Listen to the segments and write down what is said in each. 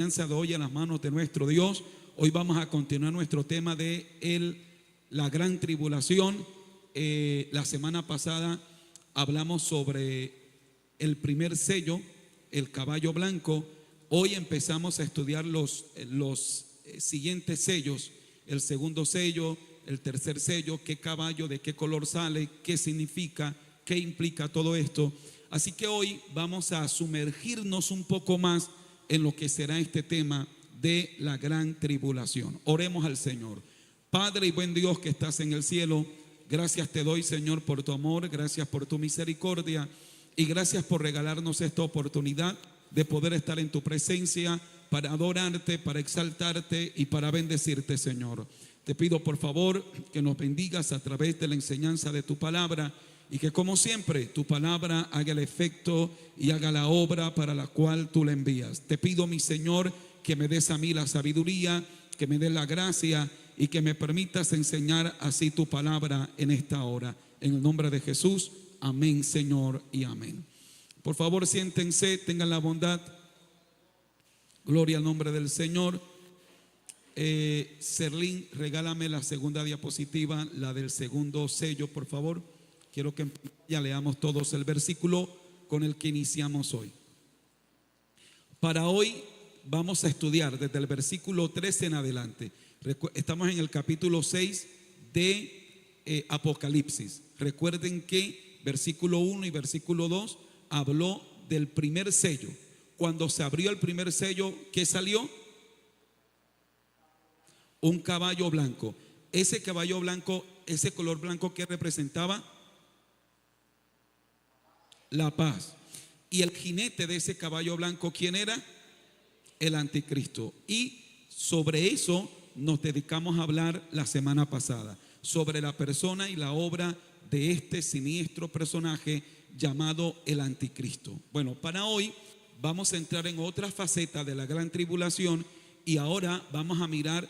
enseñanza de hoy en las manos de nuestro Dios. Hoy vamos a continuar nuestro tema de la gran tribulación. La semana pasada hablamos sobre el primer sello, el caballo blanco. Hoy empezamos a estudiar los siguientes sellos, el segundo sello, el tercer sello, qué caballo, de qué color sale, qué significa, qué implica todo esto. Así que hoy vamos a sumergirnos un poco más en lo que será este tema de la gran tribulación. Oremos al Señor. Padre y buen Dios que estás en el cielo, gracias te doy, Señor, por tu amor, gracias por tu misericordia y gracias por regalarnos esta oportunidad de poder estar en tu presencia para adorarte, para exaltarte y para bendecirte, Señor. Te pido por favor que nos bendigas a través de la enseñanza de tu palabra y que como siempre tu palabra haga el efecto y haga la obra para la cual tú la envías. Te pido, mi Señor, que me des a mí la sabiduría, que me des la gracia y que me permitas enseñar así tu palabra en esta hora. En el nombre de Jesús, amén, Señor, y amén. Por favor, siéntense, tengan la bondad. Gloria al nombre del Señor. Serlín, regálame la segunda diapositiva, la del segundo sello, por favor. Quiero que ya leamos todos el versículo con el que iniciamos hoy. Para hoy vamos a estudiar desde el versículo 13 en adelante. Estamos en el capítulo 6 de Apocalipsis. Recuerden que versículo 1 y versículo 2 habló del primer sello. Cuando se abrió el primer sello, ¿qué salió? Un caballo blanco. Ese caballo blanco, ese color blanco, ¿qué representaba? La paz. Y el jinete de ese caballo blanco, ¿quién era? El anticristo. Y sobre eso nos dedicamos a hablar la semana pasada, sobre la persona y la obra de este siniestro personaje llamado el anticristo. Bueno, para hoy vamos a entrar en otra faceta de la gran tribulación y ahora vamos a mirar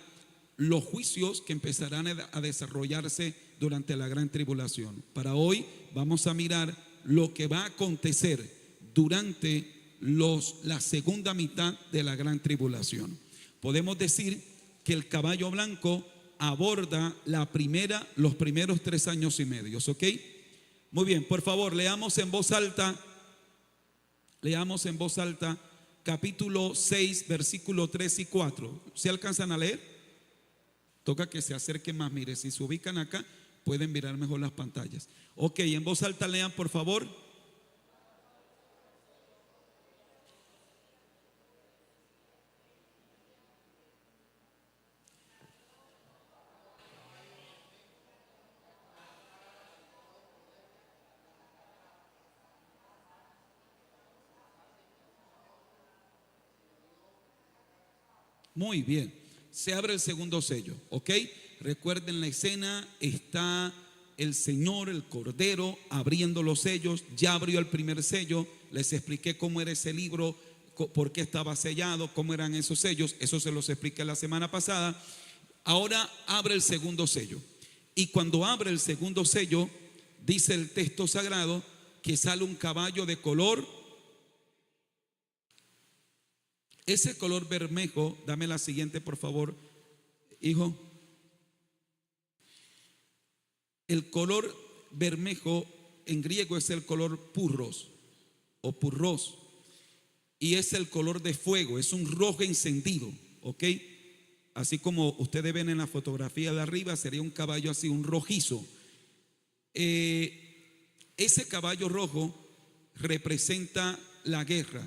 los juicios que empezarán a desarrollarse durante la gran tribulación. Para hoy vamos a mirar lo que va a acontecer durante la segunda mitad de la gran tribulación. Podemos decir que el caballo blanco aborda los primeros 3 años y medio, ¿ok? Muy bien, por favor, leamos en voz alta capítulo 6, versículo 3 y 4. ¿Se alcanzan a leer? Toca que se acerquen más. Mire, si se ubican acá pueden mirar mejor las pantallas. Ok, en voz alta lean, por favor. Muy bien, se abre el segundo sello, ¿ok? Recuerden la escena, está el Señor, el Cordero, abriendo los sellos. Ya abrió el primer sello, les expliqué cómo era ese libro, por qué estaba sellado, cómo eran esos sellos. Eso se los expliqué la semana pasada. Ahora abre el segundo sello. Y cuando abre el segundo sello, dice el texto sagrado que sale un caballo de color. Ese color bermejo, dame la siguiente por favor, hijo. El color bermejo en griego es el color purros o purros y es el color de fuego, es un rojo encendido, ¿ok? Así como ustedes ven en la fotografía de arriba, sería un caballo así, un rojizo. Ese caballo rojo representa la guerra,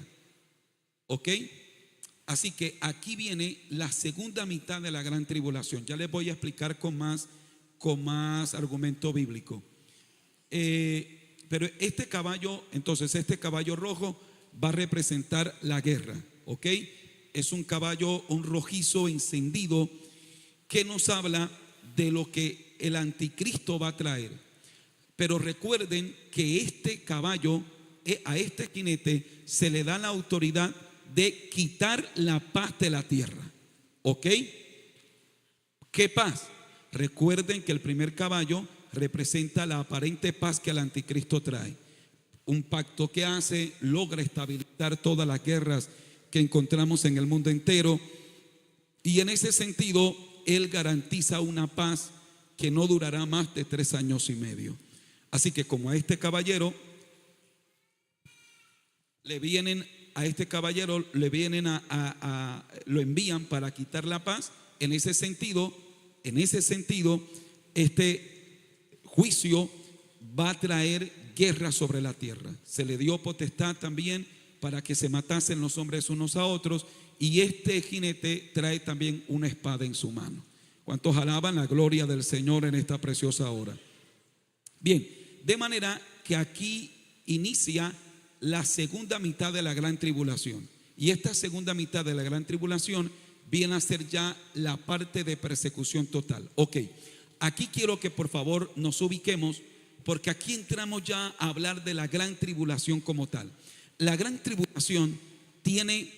¿ok? Así que aquí viene la segunda mitad de la gran tribulación. Ya les voy a explicar con más argumento bíblico. Pero este caballo rojo va a representar la guerra, ¿ok? Es un caballo, un rojizo encendido que nos habla de lo que el anticristo va a traer. Pero recuerden que este caballo, a este jinete se le da la autoridad de quitar la paz de la tierra, ¿ok? ¿Qué paz? Recuerden que el primer caballo representa la aparente paz que el anticristo trae. Un pacto que hace, logra estabilizar todas las guerras que encontramos en el mundo entero. Y en ese sentido, Él garantiza una paz que no durará más de 3 años y medio. Así que como a este caballero le vienen lo envían para quitar la paz, en ese sentido, este juicio va a traer guerra sobre la tierra. Se le dio potestad también para que se matasen los hombres unos a otros, y este jinete trae también una espada en su mano. ¿Cuántos alaban la gloria del Señor en esta preciosa hora? Bien, de manera que aquí inicia la segunda mitad de la gran tribulación. Y esta segunda mitad de la gran tribulación viene a ser ya la parte de persecución total. Ok, aquí quiero que por favor nos ubiquemos, porque aquí entramos ya a hablar de la gran tribulación como tal. La gran tribulación tiene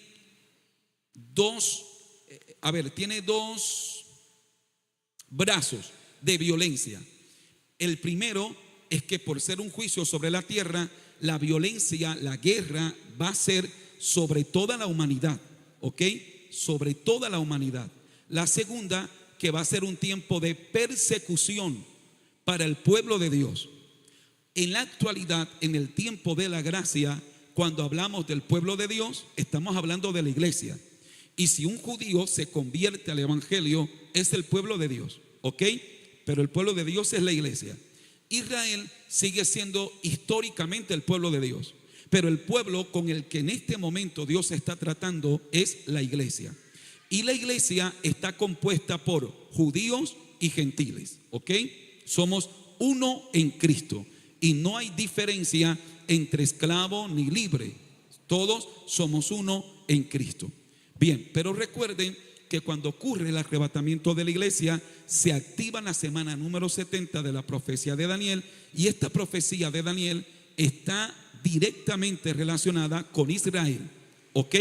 dos brazos de violencia. El primero es que por ser un juicio sobre la tierra, la violencia, la guerra va a ser sobre toda la humanidad, ¿ok? Sobre toda la humanidad. La segunda, que va a ser un tiempo de persecución para el pueblo de Dios. En la actualidad, en el tiempo de la gracia, cuando hablamos del pueblo de Dios, estamos hablando de la iglesia. Y si un judío se convierte al evangelio, es el pueblo de Dios, ¿ok? Pero el pueblo de Dios es la iglesia. Israel sigue siendo históricamente el pueblo de Dios, pero el pueblo con el que en este momento Dios está tratando es la iglesia. Y la iglesia está compuesta por judíos y gentiles, ¿ok? Somos uno en Cristo y no hay diferencia entre esclavo ni libre. Todos somos uno en Cristo. Bien, pero recuerden que cuando ocurre el arrebatamiento de la iglesia, se activa la semana número 70 de la profecía de Daniel, y esta profecía de Daniel está directamente relacionada con Israel, ¿ok?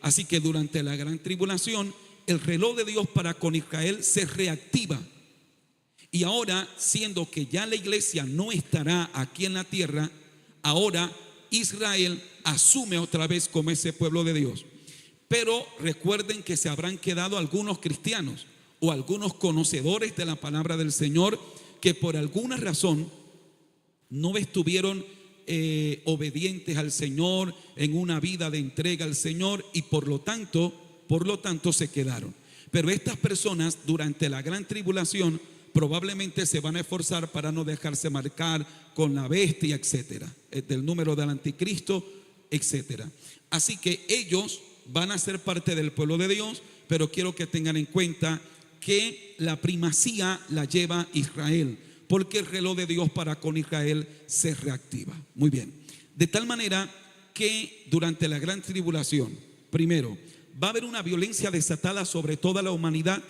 Así que durante la gran tribulación, el reloj de Dios para con Israel se reactiva. Y ahora, siendo que ya la iglesia no estará aquí en la tierra, ahora Israel asume otra vez como ese pueblo de Dios. Pero recuerden que se habrán quedado algunos cristianos o algunos conocedores de la palabra del Señor que por alguna razón no estuvieron obedientes al Señor en una vida de entrega al Señor, y por lo tanto se quedaron. Pero estas personas durante la gran tribulación probablemente se van a esforzar para no dejarse marcar con la bestia, etcétera, del número del anticristo, etcétera. Así que ellos van a ser parte del pueblo de Dios, pero quiero que tengan en cuenta que la primacía la lleva Israel, porque el reloj de Dios para con Israel se reactiva. Muy bien, de tal manera que durante la gran tribulación, primero, va a haber una violencia desatada sobre toda la humanidad.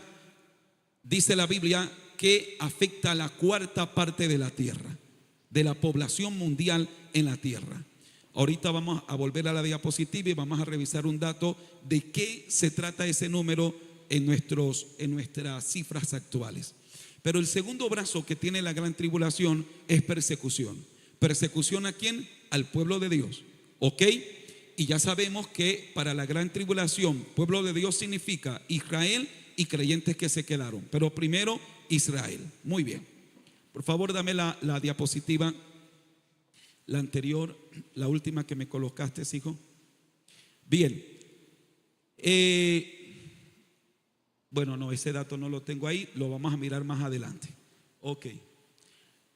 Dice la Biblia que afecta a la cuarta parte de la tierra, de la población mundial en la tierra. Ahorita vamos a volver a la diapositiva y vamos a revisar un dato de qué se trata ese número en nuestras cifras actuales. Pero el segundo brazo que tiene la gran tribulación es persecución. ¿Persecución a quién? Al pueblo de Dios, ¿ok? Y ya sabemos que para la gran tribulación, pueblo de Dios significa Israel y creyentes que se quedaron. Pero primero Israel. Muy bien. Por favor, dame la diapositiva. La anterior, la última que me colocaste, hijo. Bien. Bueno, no, ese dato no lo tengo ahí, lo vamos a mirar más adelante. Ok.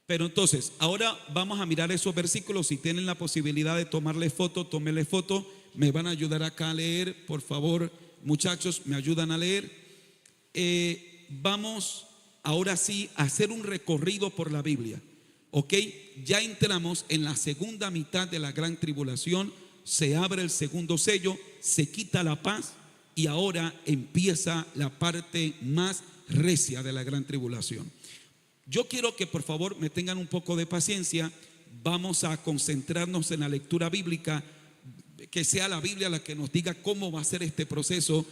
Pero entonces, ahora vamos a mirar esos versículos. Si tienen la posibilidad de tomarle foto, tómenle foto. Me van a ayudar acá a leer, por favor, muchachos, me ayudan a leer. Vamos ahora sí a hacer un recorrido por la Biblia. Ok, ya entramos en la segunda mitad de la gran tribulación, se abre el segundo sello, se quita la paz y ahora empieza la parte más recia de la gran tribulación. Yo quiero que por favor me tengan un poco de paciencia. Vamos a concentrarnos en la lectura bíblica, que sea la Biblia la que nos diga cómo va a ser este proceso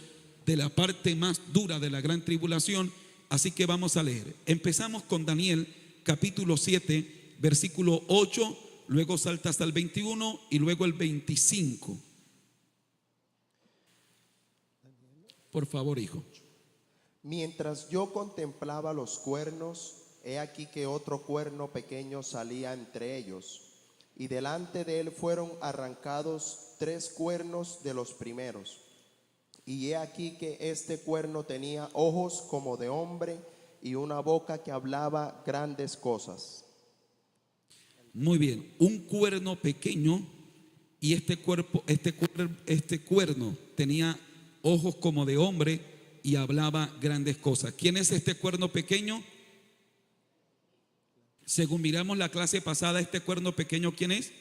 de la parte más dura de la gran tribulación. Así que vamos a leer. Empezamos con Daniel capítulo 7, versículo 8, luego salta hasta el 21 y luego el 25. Por favor, hijo. Mientras yo contemplaba los cuernos, he aquí que otro cuerno pequeño salía entre ellos, y delante de él fueron arrancados 3 cuernos de los primeros. Y he aquí que este cuerno tenía ojos como de hombre y una boca que hablaba grandes cosas. Muy bien, un cuerno pequeño y este cuerno tenía ojos como de hombre y hablaba grandes cosas. ¿Quién es este cuerno pequeño? Según miramos la clase pasada, este cuerno pequeño, ¿quién es?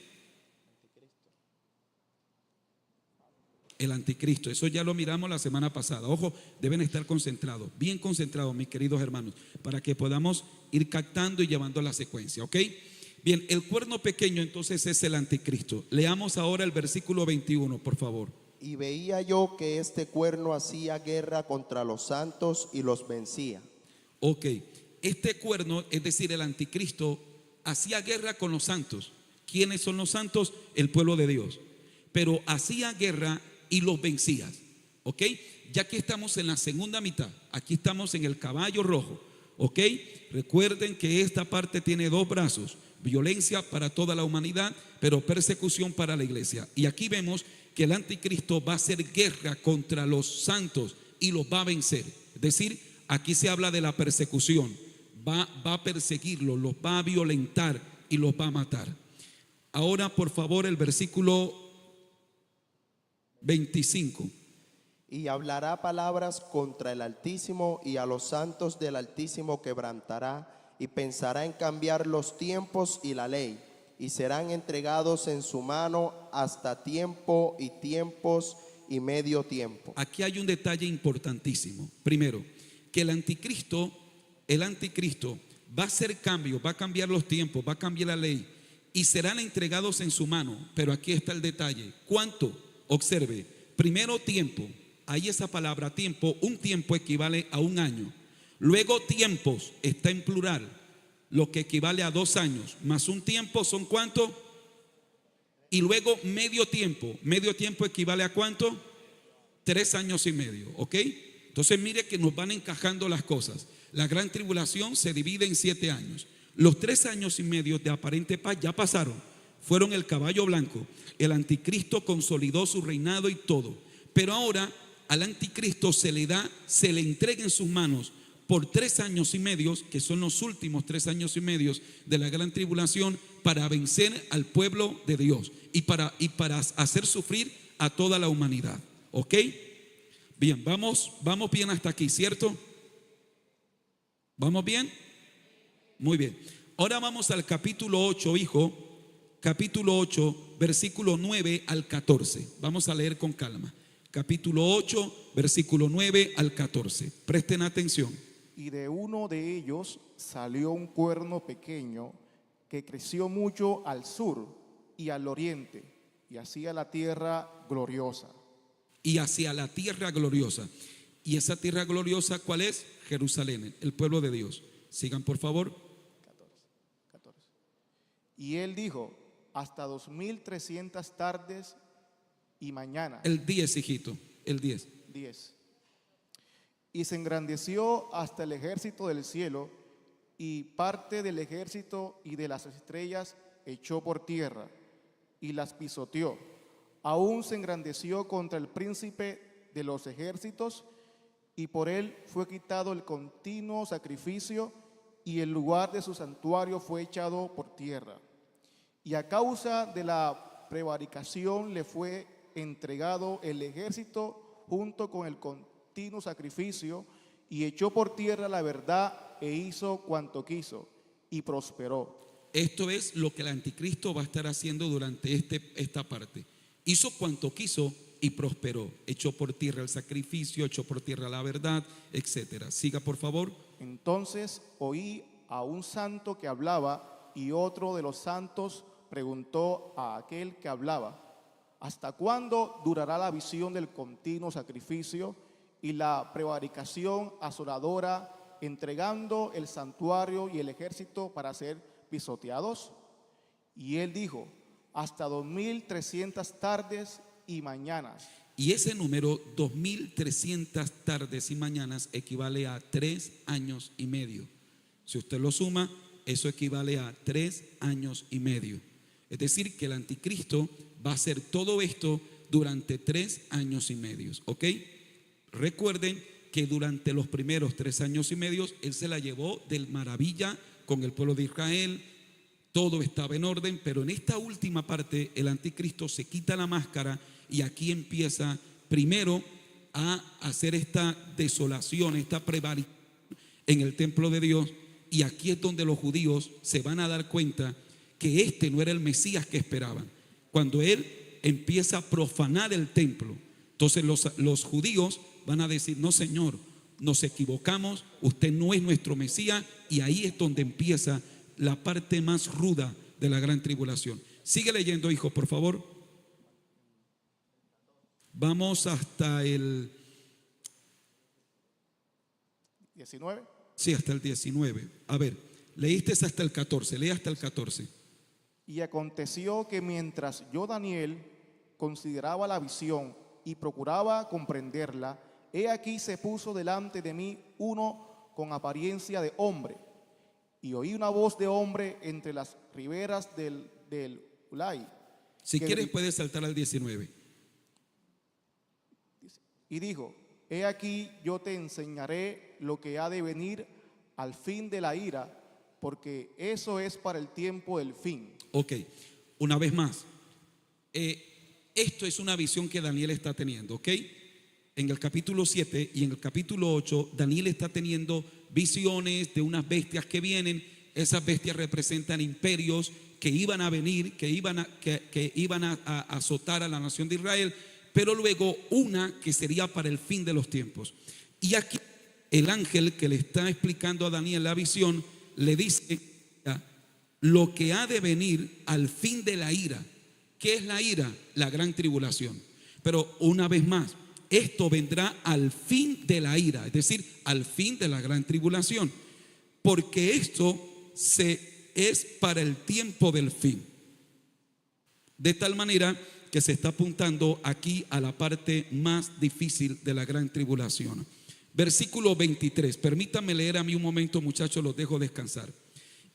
El anticristo. Eso ya lo miramos la semana pasada. Ojo, deben estar concentrados, bien concentrados, mis queridos hermanos, para que podamos ir captando y llevando la secuencia, ¿ok? Bien, el cuerno pequeño entonces es el anticristo. Leamos ahora el versículo 21, por favor. Y veía yo que este cuerno hacía guerra contra los santos y los vencía. Ok, este cuerno, es decir, el anticristo, hacía guerra con los santos. ¿Quiénes son los santos? El pueblo de Dios. Pero hacía guerra y los vencía. Ok, ya que estamos en la segunda mitad, aquí estamos en el caballo rojo. Ok, recuerden que esta parte tiene 2 brazos: violencia para toda la humanidad, pero persecución para la iglesia. Y aquí vemos que el anticristo va a hacer guerra contra los santos y los va a vencer. Es decir, aquí se habla de la persecución. Va a perseguirlos, los va a violentar y los va a matar. Ahora, por favor, el versículo 25. Y hablará palabras contra el Altísimo, y a los santos del Altísimo quebrantará, y pensará en cambiar los tiempos y la ley, y serán entregados en su mano hasta tiempo y tiempos y medio tiempo. Aquí hay un detalle importantísimo. Primero, que el anticristo va a hacer cambios, va a cambiar los tiempos, va a cambiar la ley, y serán entregados en su mano. Pero aquí está el detalle. ¿Cuánto? Observe, primero tiempo. Ahí esa palabra tiempo, un tiempo equivale a un año. Luego tiempos, está en plural, lo que equivale a 2 años, más un tiempo son ¿cuánto? Y luego medio tiempo equivale a ¿cuánto? 3 años y medio, ¿ok? Entonces mire que nos van encajando las cosas. La gran tribulación se divide en 7 años. Los 3 años y medio de aparente paz ya pasaron, fueron el caballo blanco. El anticristo consolidó su reinado y todo. Pero ahora al anticristo se le entrega en sus manos por 3 años y medio, que son los últimos 3 años y medio de la gran tribulación, para vencer al pueblo de Dios y para hacer sufrir a toda la humanidad. ¿Ok? Bien, vamos bien hasta aquí, ¿cierto? ¿Vamos bien? Muy bien. Ahora vamos al capítulo 8, hijo. Capítulo 8, versículo 9 al 14. Vamos a leer con calma. Capítulo 8, versículo 9 al 14. Presten atención. Y de uno de ellos salió un cuerno pequeño que creció mucho al sur y al oriente, y hacia la tierra gloriosa. Y hacia la tierra gloriosa. ¿Y esa tierra gloriosa cuál es? Jerusalén, el pueblo de Dios. Sigan, por favor. 14. Y él dijo: hasta 2300 tardes y mañanas. El 10, hijito, el 10. 10. Y se engrandeció hasta el ejército del cielo, y parte del ejército y de las estrellas echó por tierra y las pisoteó. Aún se engrandeció contra el príncipe de los ejércitos, y por él fue quitado el continuo sacrificio, y el lugar de su santuario fue echado por tierra. Y a causa de la prevaricación le fue entregado el ejército junto con el continuo sacrificio, y echó por tierra la verdad e hizo cuanto quiso y prosperó. Esto es lo que el anticristo va a estar haciendo durante esta parte. Hizo cuanto quiso y prosperó. Echó por tierra el sacrificio, echó por tierra la verdad, etcétera. Siga, por favor. Entonces oí a un santo que hablaba, y otro de los santos preguntó a aquel que hablaba: ¿hasta cuándo durará la visión del continuo sacrificio y la prevaricación asoladora, entregando el santuario y el ejército para ser pisoteados? Y él dijo: hasta 2300 tardes y mañanas. Y ese número, 2300 tardes y mañanas, equivale a 3 años y medio. Si usted lo suma, eso equivale a 3 años y medio. Es decir, que el anticristo va a hacer todo esto durante 3 años y medio. ¿Ok? Recuerden que durante los primeros 3 años y medio, él se la llevó de maravilla con el pueblo de Israel. Todo estaba en orden, pero en esta última parte el anticristo se quita la máscara y aquí empieza primero a hacer esta desolación, esta prevaricación en el templo de Dios. Y aquí es donde los judíos se van a dar cuenta que este no era el Mesías que esperaban. Cuando él empieza a profanar el templo, entonces los judíos van a decir: no, Señor, nos equivocamos, usted no es nuestro Mesías. Y ahí es donde empieza la parte más ruda de la gran tribulación. Sigue leyendo, hijo, por favor. Vamos hasta el 19. Sí, hasta el 19. A ver, leíste hasta el 14, lee hasta el 14. Y aconteció que mientras yo, Daniel, consideraba la visión y procuraba comprenderla, he aquí se puso delante de mí uno con apariencia de hombre, y oí una voz de hombre entre las riberas del Ulai. Si quieres puedes saltar al 19. Y dijo: he aquí yo te enseñaré lo que ha de venir al fin de la ira, porque eso es para el tiempo del fin. Ok, una vez más, esto es una visión que Daniel está teniendo, ¿ok? En el capítulo 7 y en el capítulo 8, Daniel está teniendo visiones de unas bestias que vienen. Esas bestias representan imperios que iban a venir, que iban a azotar a la nación de Israel, pero luego una que sería para el fin de los tiempos. Y aquí el ángel que le está explicando a Daniel la visión le dice lo que ha de venir al fin de la ira. ¿Qué es la ira? La gran tribulación. Pero una vez más, esto vendrá al fin de la ira, es decir, al fin de la gran tribulación, porque esto es para el tiempo del fin. De tal manera que se está apuntando aquí a la parte más difícil de la gran tribulación. Versículo 23, permítanme leer a mí un momento, muchachos, los dejo descansar.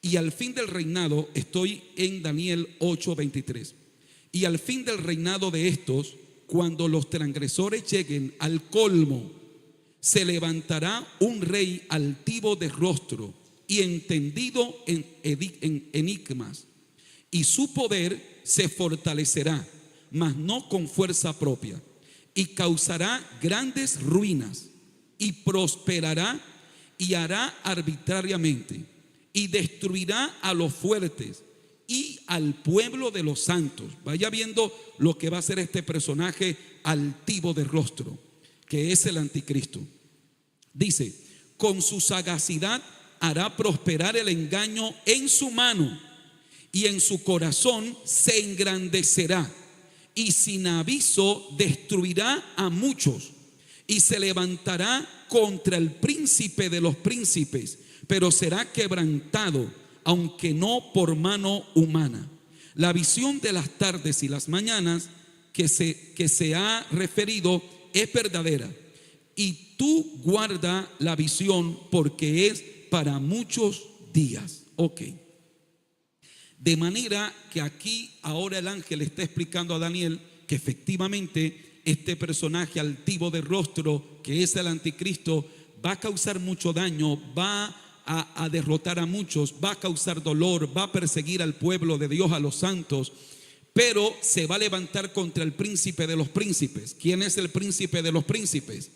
Y al fin del reinado, estoy en Daniel 8:23. Y al fin del reinado de estos, cuando los transgresores lleguen al colmo, se levantará un rey altivo de rostro y entendido en enigmas, y su poder se fortalecerá, mas no con fuerza propia, y causará grandes ruinas, y prosperará y hará arbitrariamente, y destruirá a los fuertes y al pueblo de los santos. Vaya viendo lo que va a hacer este personaje altivo de rostro, que es el anticristo. Dice: con su sagacidad hará prosperar el engaño en su mano, y en su corazón se engrandecerá, y sin aviso destruirá a muchos, y se levantará contra el príncipe de los príncipes, pero será quebrantado, aunque no por mano humana. La visión de las tardes y las mañanas que se ha referido es verdadera, y tú guarda la visión, porque es para muchos días. Ok. De manera que aquí ahora el ángel está explicando a Daniel que efectivamente este personaje altivo de rostro, que es el anticristo, va a causar mucho daño, va a derrotar a muchos, va a causar dolor, va a perseguir al pueblo de Dios, a los santos, pero se va a levantar contra el príncipe de los príncipes. ¿Quién es el príncipe de los príncipes?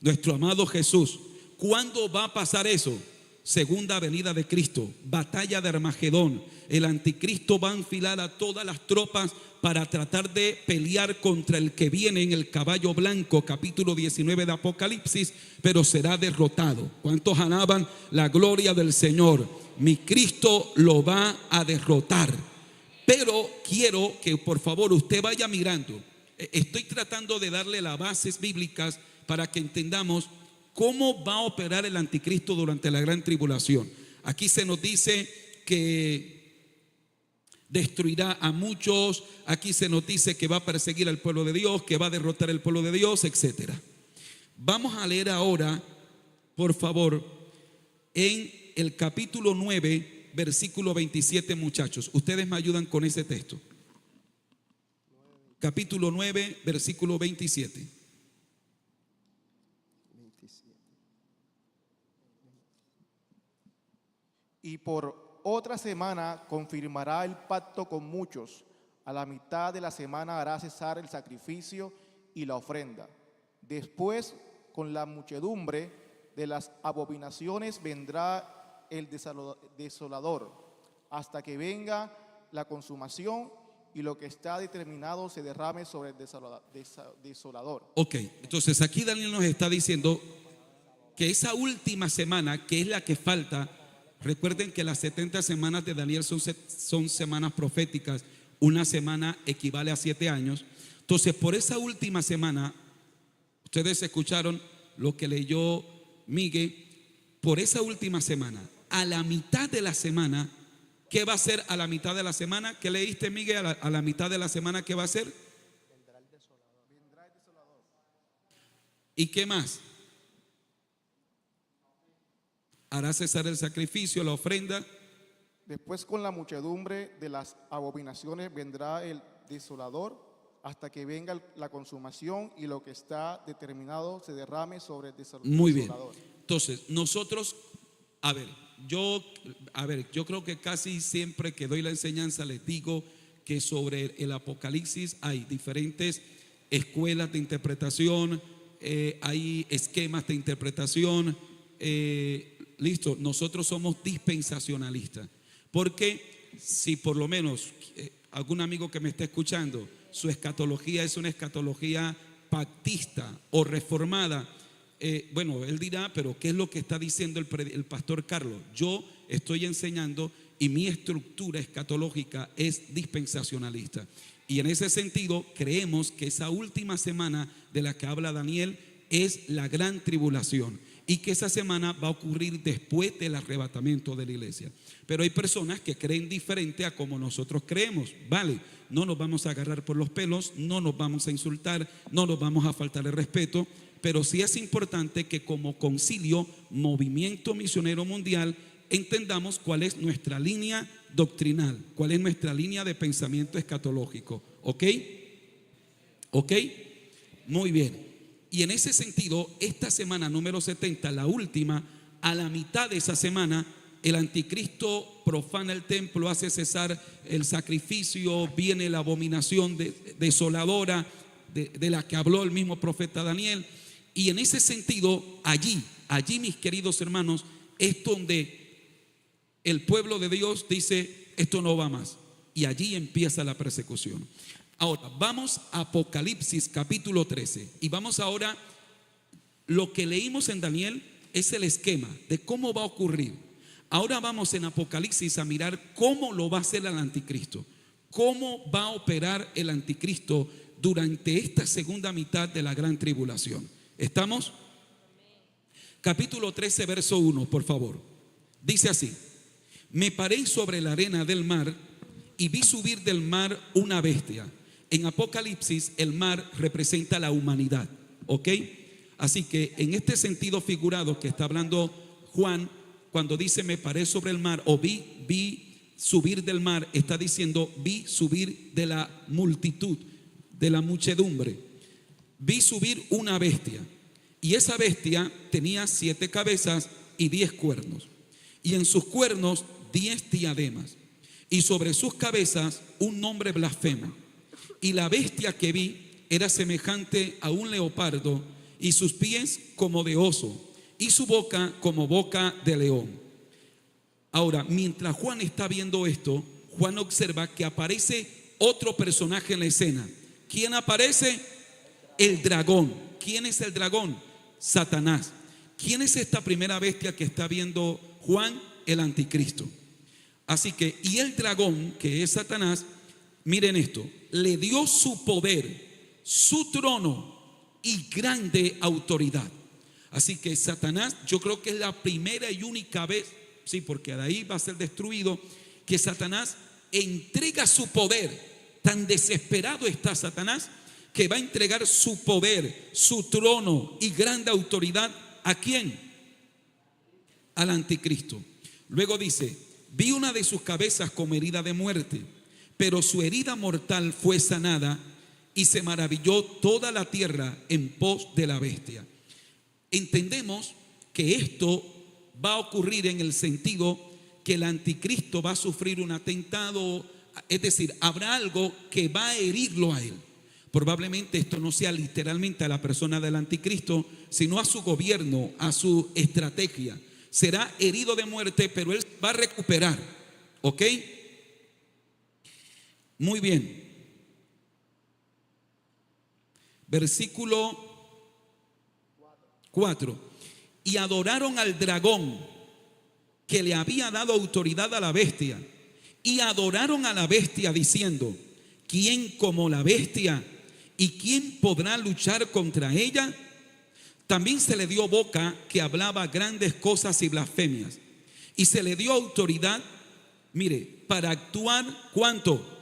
Nuestro amado Jesús. ¿Cuándo va a pasar eso? Segunda venida de Cristo, batalla de Armagedón. El anticristo va a enfilar a todas las tropas para tratar de pelear contra el que viene en el caballo blanco, capítulo 19 de Apocalipsis, pero será derrotado. ¿Cuántos alaban la gloria del Señor? Mi Cristo lo va a derrotar. Pero quiero que por favor usted vaya mirando. Estoy tratando de darle las bases bíblicas para que entendamos cómo va a operar el anticristo durante la gran tribulación. Aquí se nos dice que destruirá a muchos. Aquí se nos dice que va a perseguir al pueblo de Dios, que va a derrotar al pueblo de Dios, etc. Vamos a leer ahora, por favor, en el capítulo 9, versículo 27, muchachos. Ustedes me ayudan con ese texto. Capítulo 9, versículo 27. Y por otra semana confirmará el pacto con muchos. A la mitad de la semana hará cesar el sacrificio y la ofrenda. Después, con la muchedumbre de las abominaciones, vendrá el desolador, hasta que venga la consumación y lo que está determinado se derrame sobre el desolador. Ok, entonces aquí Daniel nos está diciendo que esa última semana, que es la que falta, recuerden que las 70 semanas de Daniel son semanas proféticas. Una semana equivale a 7 años. Entonces, por esa última semana, ustedes escucharon lo que leyó Miguel. Por esa última semana, a la mitad de la semana, ¿qué va a ser a la mitad de la semana? ¿Qué leíste, Miguel? A la mitad de la semana, ¿qué va a ser? Vendrá el desolador. ¿Y qué más? Hará cesar el sacrificio, la ofrenda. Después, con la muchedumbre de las abominaciones, vendrá el desolador, hasta que venga la consumación y lo que está determinado se derrame sobre el desolador. Muy bien. Entonces, nosotros, yo creo que casi siempre que doy la enseñanza les digo que sobre el Apocalipsis hay diferentes escuelas de interpretación, hay esquemas de interpretación. Listo, nosotros somos dispensacionalistas. Porque si por lo menos algún amigo que me está escuchando, su escatología es una escatología pactista o reformada, bueno, él dirá, pero ¿qué es lo que está diciendo el pastor Carlos? Yo estoy enseñando y mi estructura escatológica es dispensacionalista. Y en ese sentido creemos que esa última semana de la que habla Daniel es la gran tribulación, y que esa semana va a ocurrir después del arrebatamiento de la iglesia. Pero hay personas que creen diferente a como nosotros creemos. Vale, no nos vamos a agarrar por los pelos, no nos vamos a insultar, no nos vamos a faltar el respeto, pero sí es importante que como concilio, movimiento misionero mundial, entendamos cuál es nuestra línea doctrinal, cuál es nuestra línea de pensamiento escatológico. ¿Ok? ¿Ok? Muy bien. Y en ese sentido, esta semana número 70, la última, a la mitad de esa semana, el anticristo profana el templo, hace cesar el sacrificio, viene la abominación desoladora de la que habló el mismo profeta Daniel. Y en ese sentido, allí mis queridos hermanos, es donde el pueblo de Dios dice, esto no va más. Y allí empieza la persecución. Ahora, vamos a Apocalipsis capítulo 13 y vamos ahora, lo que leímos en Daniel es el esquema de cómo va a ocurrir. Ahora vamos en Apocalipsis a mirar cómo lo va a hacer el anticristo, cómo va a operar el anticristo durante esta segunda mitad de la gran tribulación. ¿Estamos? Capítulo 13, verso 1, por favor. Dice así: me paré sobre la arena del mar y vi subir del mar una bestia. En Apocalipsis el mar representa la humanidad, ¿ok? Así que en este sentido figurado que está hablando Juan, cuando dice me paré sobre el mar o vi subir del mar, está diciendo vi subir de la multitud, de la muchedumbre. Vi subir una bestia, y esa bestia tenía 7 cabezas y 10 cuernos, y en sus cuernos 10 diademas, y sobre sus cabezas un nombre blasfemo. Y la bestia que vi era semejante a un leopardo, y sus pies como de oso, y su boca como boca de león. Ahora, mientras Juan está viendo esto, Juan observa que aparece otro personaje en la escena. ¿Quién aparece? El dragón. ¿Quién es el dragón? Satanás. ¿Quién es esta primera bestia que está viendo Juan? El anticristo. Así que, y el dragón, que es Satanás, miren esto, le dio su poder, su trono y grande autoridad. Así que Satanás, yo creo que es la primera y única vez, sí, porque de ahí va a ser destruido, que Satanás entrega su poder. Tan desesperado está Satanás que va a entregar su poder, su trono y grande autoridad. ¿A quién? Al anticristo. Luego dice: vi una de sus cabezas como herida de muerte, pero su herida mortal fue sanada, y se maravilló toda la tierra en pos de la bestia. Entendemos que esto va a ocurrir en el sentido que el anticristo va a sufrir un atentado, es decir, habrá algo que va a herirlo a él. Probablemente esto no sea literalmente a la persona del anticristo, sino a su gobierno, a su estrategia. Será herido de muerte, pero él va a recuperar. ¿Ok? Muy bien. Versículo 4. Y adoraron al dragón, que le había dado autoridad a la bestia, y adoraron a la bestia diciendo: ¿quién como la bestia? ¿Y quién podrá luchar contra ella? También se le dio boca que hablaba grandes cosas y blasfemias, y se le dio autoridad, mire, para actuar, ¿cuánto?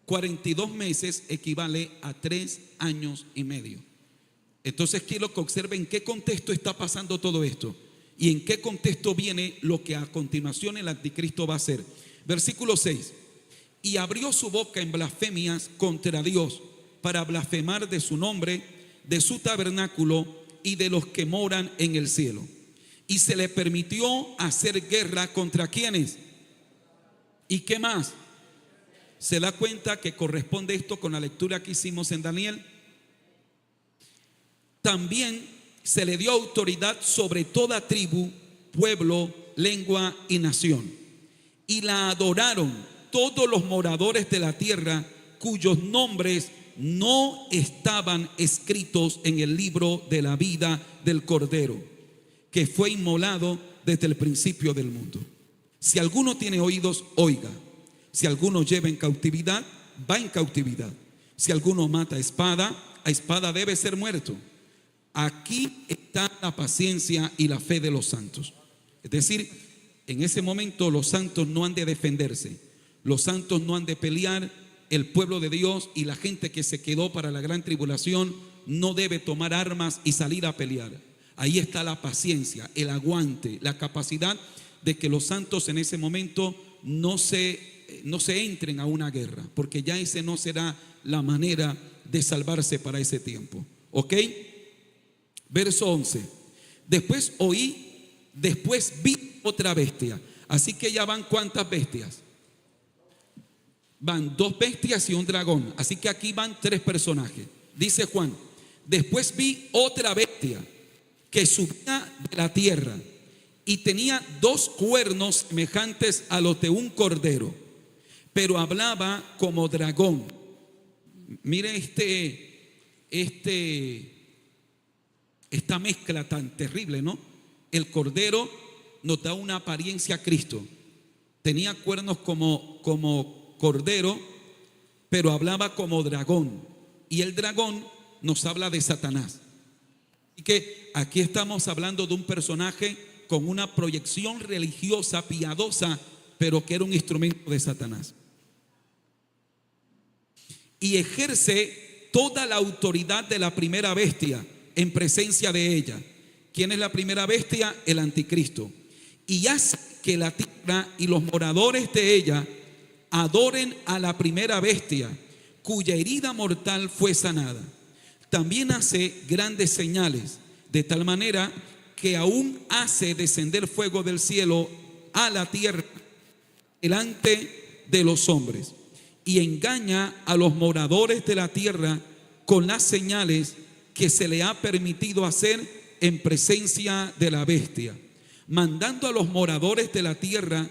42 meses equivale a 3 años y medio. Entonces quiero que observen en qué contexto está pasando todo esto y en qué contexto viene lo que a continuación el anticristo va a hacer. Versículo 6. Y abrió su boca en blasfemias contra Dios, para blasfemar de su nombre, de su tabernáculo y de los que moran en el cielo. Y se le permitió hacer guerra contra ¿quiénes? ¿Y qué más? ¿Se da cuenta que corresponde esto con la lectura que hicimos en Daniel? También se le dio autoridad sobre toda tribu, pueblo, lengua y nación. Y la adoraron todos los moradores de la tierra, cuyos nombres no estaban escritos en el libro de la vida del Cordero, que fue inmolado desde el principio del mundo. Si alguno tiene oídos, oiga. Si alguno lleva en cautividad, va en cautividad. Si alguno mata a espada debe ser muerto. Aquí está la paciencia y la fe de los santos. Es decir, en ese momento los santos no han de defenderse, los santos no han de pelear. El pueblo de Dios y la gente que se quedó para la gran tribulación no debe tomar armas y salir a pelear. Ahí está la paciencia, el aguante, la capacidad de que los santos en ese momento no se entren a una guerra, porque ya ese no será la manera de salvarse para ese tiempo. ¿Ok? Verso 11. Después vi otra bestia. Así que ya van ¿cuántas bestias? Van 2 bestias y un dragón. Así que aquí van 3 personajes. Dice Juan: después vi otra bestia que subía de la tierra y tenía 2 cuernos semejantes a los de un cordero, pero hablaba como dragón. Mire esta mezcla tan terrible, ¿no? El cordero nos da una apariencia a Cristo. Tenía cuernos como cordero, pero hablaba como dragón. Y el dragón nos habla de Satanás. Así que aquí estamos hablando de un personaje con una proyección religiosa, piadosa, pero que era un instrumento de Satanás. Y ejerce toda la autoridad de la primera bestia en presencia de ella. ¿Quién es la primera bestia? El anticristo. Y hace que la tierra y los moradores de ella adoren a la primera bestia, cuya herida mortal fue sanada. También hace grandes señales, de tal manera que aún hace descender fuego del cielo a la tierra delante de los hombres, y engaña a los moradores de la tierra con las señales que se le ha permitido hacer en presencia de la bestia, mandando a los moradores de la tierra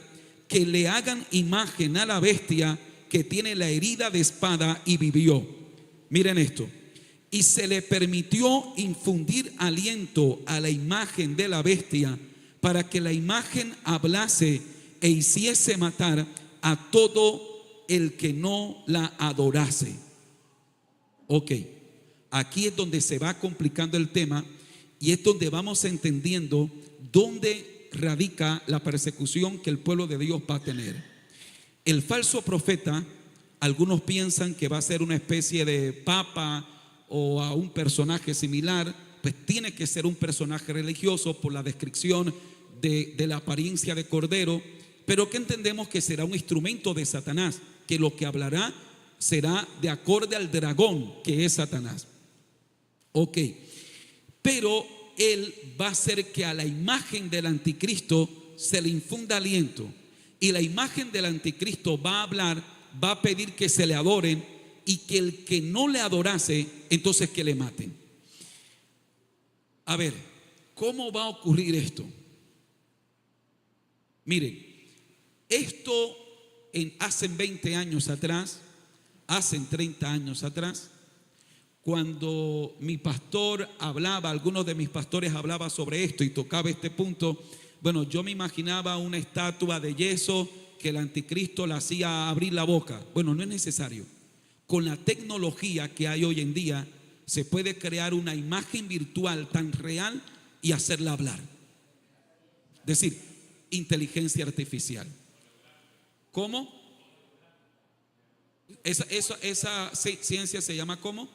que le hagan imagen a la bestia que tiene la herida de espada y vivió. Miren esto. Y se le permitió infundir aliento a la imagen de la bestia, para que la imagen hablase e hiciese matar a todo el que no la adorase. Ok, aquí es donde se va complicando el tema y es donde vamos entendiendo dónde radica la persecución que el pueblo de Dios va a tener. El falso profeta, algunos piensan que va a ser una especie de papa o a un personaje similar, pues tiene que ser un personaje religioso por la descripción de la apariencia de cordero, pero que entendemos que será un instrumento de Satanás, que lo que hablará será de acorde al dragón que es Satanás. Ok, pero él va a hacer que a la imagen del anticristo se le infunda aliento, y la imagen del anticristo va a hablar, va a pedir que se le adoren, y que el que no le adorase, entonces que le maten. A ver, ¿cómo va a ocurrir esto? Miren, esto hace 20 años atrás, hace 30 años atrás, cuando mi pastor hablaba, algunos de mis pastores hablaban sobre esto y tocaba este punto, bueno, yo me imaginaba una estatua de yeso que el anticristo le hacía abrir la boca. Bueno, no es necesario. Con la tecnología que hay hoy en día, se puede crear una imagen virtual tan real y hacerla hablar. Es decir, inteligencia artificial. ¿Cómo? Esa ciencia se llama ¿cómo?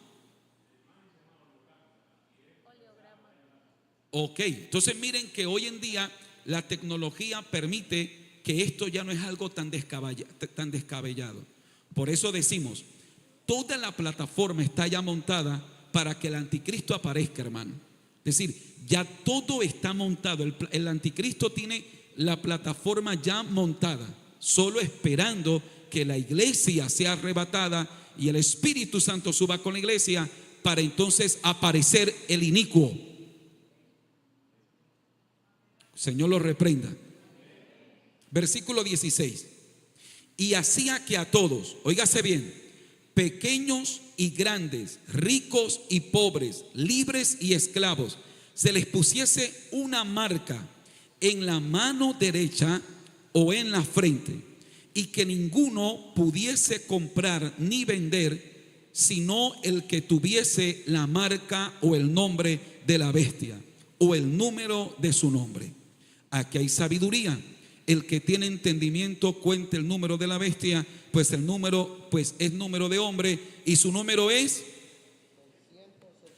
Ok, entonces miren que hoy en día la tecnología permite que esto ya no es algo tan descabellado. Por eso decimos, toda la plataforma está ya montada para que el anticristo aparezca, hermano. Es decir, ya todo está montado. El anticristo tiene la plataforma ya montada, solo esperando que la iglesia sea arrebatada y el Espíritu Santo suba con la iglesia para entonces aparecer el inicuo. Señor lo reprenda. Versículo 16. Y hacía que a todos, óigase bien, pequeños y grandes, ricos y pobres, libres y esclavos, se les pusiese una marca en la mano derecha o en la frente, y que ninguno pudiese comprar ni vender, sino el que tuviese la marca o el nombre de la bestia o el número de su nombre. Aquí hay sabiduría. El que tiene entendimiento cuente el número de la bestia, pues el número pues es número de hombre y su número es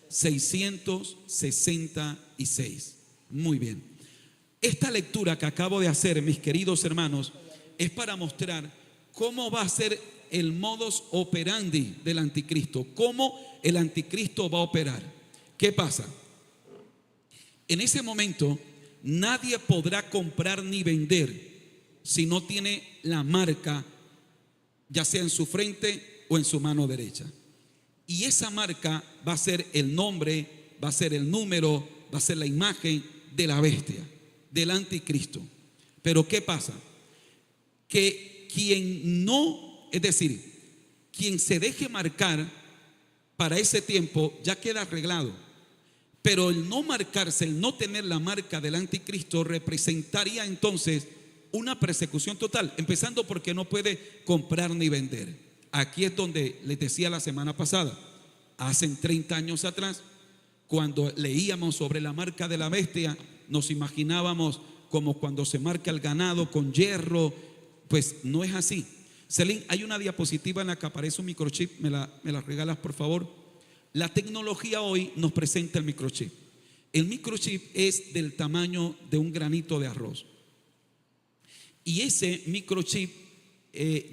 666. Muy bien. Esta lectura que acabo de hacer, mis queridos hermanos, es para mostrar cómo va a ser el modus operandi del anticristo, cómo el anticristo va a operar. ¿Qué pasa? En ese momento nadie podrá comprar ni vender si no tiene la marca, ya sea en su frente o en su mano derecha. Y esa marca va a ser el nombre, va a ser el número, va a ser la imagen de la bestia, del anticristo. Pero ¿qué pasa? Que quien no, es decir, quien se deje marcar para ese tiempo ya queda arreglado. Pero el no marcarse, el no tener la marca del anticristo representaría entonces una persecución total, empezando porque no puede comprar ni vender. Aquí es donde les decía la semana pasada, hace 30 años atrás, cuando leíamos sobre la marca de la bestia, nos imaginábamos como cuando se marca el ganado con hierro. Pues no es así. Celine, hay una diapositiva en la que aparece un microchip, me la regalas por favor. La tecnología hoy nos presenta el microchip. El microchip es del tamaño de un granito de arroz. Y ese microchip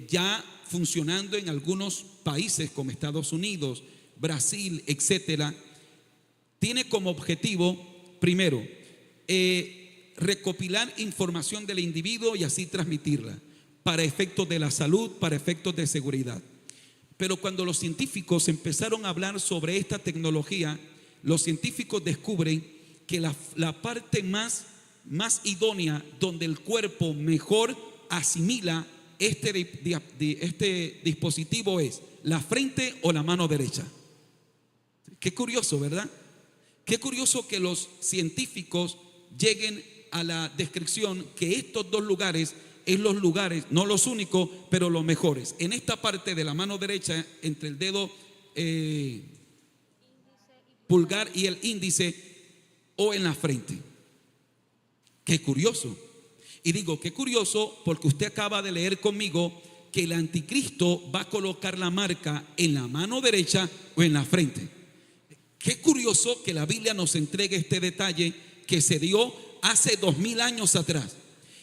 ya funcionando en algunos países como Estados Unidos, Brasil, etcétera, tiene como objetivo, primero, recopilar información del individuo y así transmitirla para efectos de la salud, para efectos de seguridad. Pero cuando los científicos empezaron a hablar sobre esta tecnología, los científicos descubren que la parte más idónea, donde el cuerpo mejor asimila este dispositivo, es la frente o la mano derecha. Qué curioso, ¿verdad? Qué curioso que los científicos lleguen a la descripción que estos dos lugares es los lugares, no los únicos, pero los mejores. En esta parte de la mano derecha, entre el dedo pulgar y el índice, o en la frente. Qué curioso. Y digo, qué curioso, porque usted acaba de leer conmigo que que el anticristo va a colocar la marca en la mano derecha o en la frente. Qué curioso que la Biblia nos entregue este detalle que se dio hace 2000 años atrás,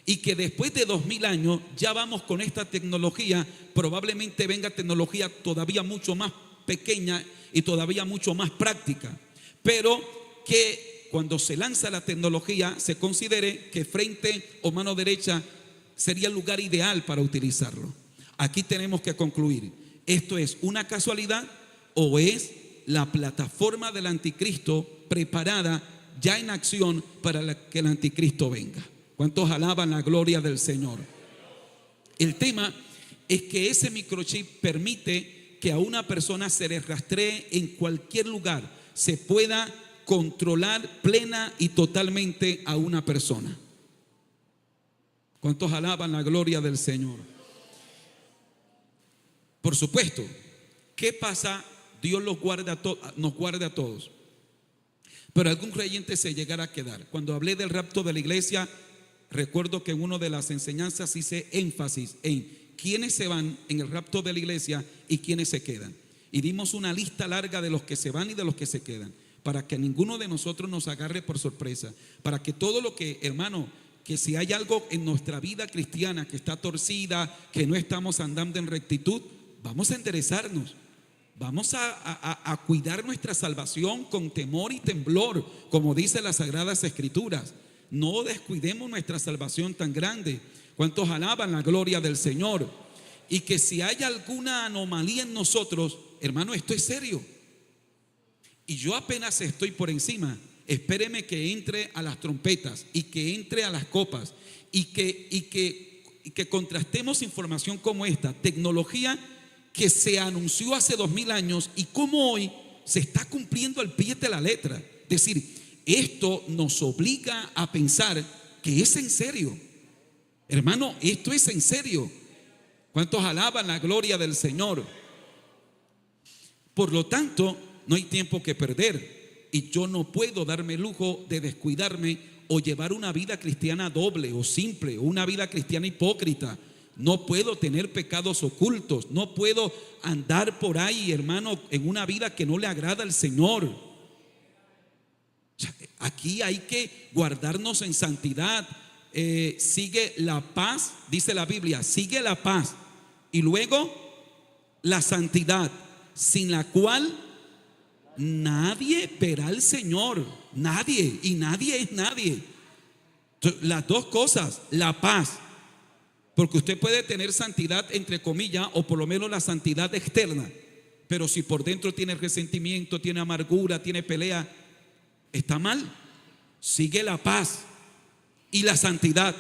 y que después de 2000 años ya vamos con esta tecnología. Probablemente venga tecnología todavía mucho más pequeña y todavía mucho más práctica, pero que cuando se lanza la tecnología se considere que frente o mano derecha sería el lugar ideal para utilizarlo. Aquí tenemos que concluir: ¿esto es una casualidad o es la plataforma del anticristo preparada ya en acción para que el anticristo venga? ¿Cuántos alaban la gloria del Señor? El tema es que ese microchip permite que a una persona se le rastree en cualquier lugar, se pueda controlar plena y totalmente a una persona. ¿Cuántos alaban la gloria del Señor? Por supuesto, ¿qué pasa? Dios nos guarda a todos, pero algún creyente se llegará a quedar. Cuando hablé del rapto de la iglesia, recuerdo que en una de las enseñanzas hice énfasis en quiénes se van en el rapto de la iglesia y quiénes se quedan, y dimos una lista larga de los que se van y de los que se quedan, para que ninguno de nosotros nos agarre por sorpresa, para que todo lo que, hermano, que si hay algo en nuestra vida cristiana que está torcida, que no estamos andando en rectitud, vamos a enderezarnos. Vamos a cuidar nuestra salvación con temor y temblor, como dice las Sagradas Escrituras. No descuidemos nuestra salvación tan grande. ¿Cuántos alaban la gloria del Señor? Y que si hay alguna anomalía en nosotros, hermano, esto es serio. Y yo apenas estoy por encima. Espéreme que entre a las trompetas y que entre a las copas y que contrastemos información como esta, tecnología que se anunció hace 2000 años y cómo hoy se está cumpliendo al pie de la letra. Es decir, esto nos obliga a pensar que es en serio. Hermano, esto es en serio. ¿Cuántos alaban la gloria del Señor? Por lo tanto, no hay tiempo que perder, y yo no puedo darme el lujo de descuidarme o llevar una vida cristiana doble o simple, o una vida cristiana hipócrita. No puedo tener pecados ocultos, no puedo andar por ahí, hermano, en una vida que no le agrada al Señor. Aquí hay que guardarnos en santidad. Sigue la paz, dice la Biblia, sigue la paz y luego la santidad, sin la cual nadie verá al Señor. Nadie, y nadie es nadie. Las dos cosas, la paz, porque usted puede tener santidad entre comillas, o por lo menos la santidad externa, pero si por dentro tiene resentimiento, tiene amargura, tiene pelea, está mal. Sigue la paz y la santidad.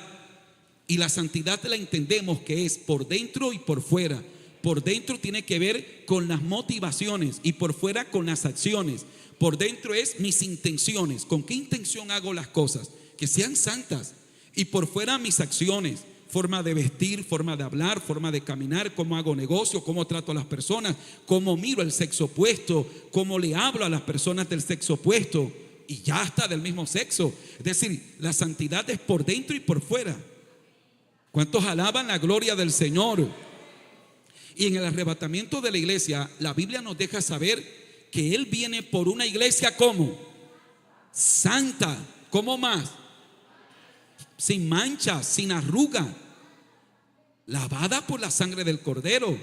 Y la santidad la entendemos que es por dentro y por fuera. Por dentro tiene que ver con las motivaciones y por fuera con las acciones. Por dentro es mis intenciones. ¿Con qué intención hago las cosas? Que sean santas. Y por fuera mis acciones. Forma de vestir, forma de hablar, forma de caminar, cómo hago negocio, cómo trato a las personas, cómo miro al sexo opuesto, cómo le hablo a las personas del sexo opuesto y ya hasta del mismo sexo. Es decir, la santidad es por dentro y por fuera. ¿Cuántos alaban la gloria del Señor? Y en el arrebatamiento de la iglesia, la Biblia nos deja saber que Él viene por una iglesia ¿cómo? Santa. ¿Cómo más? Sin mancha, sin arruga, lavada por la sangre del Cordero.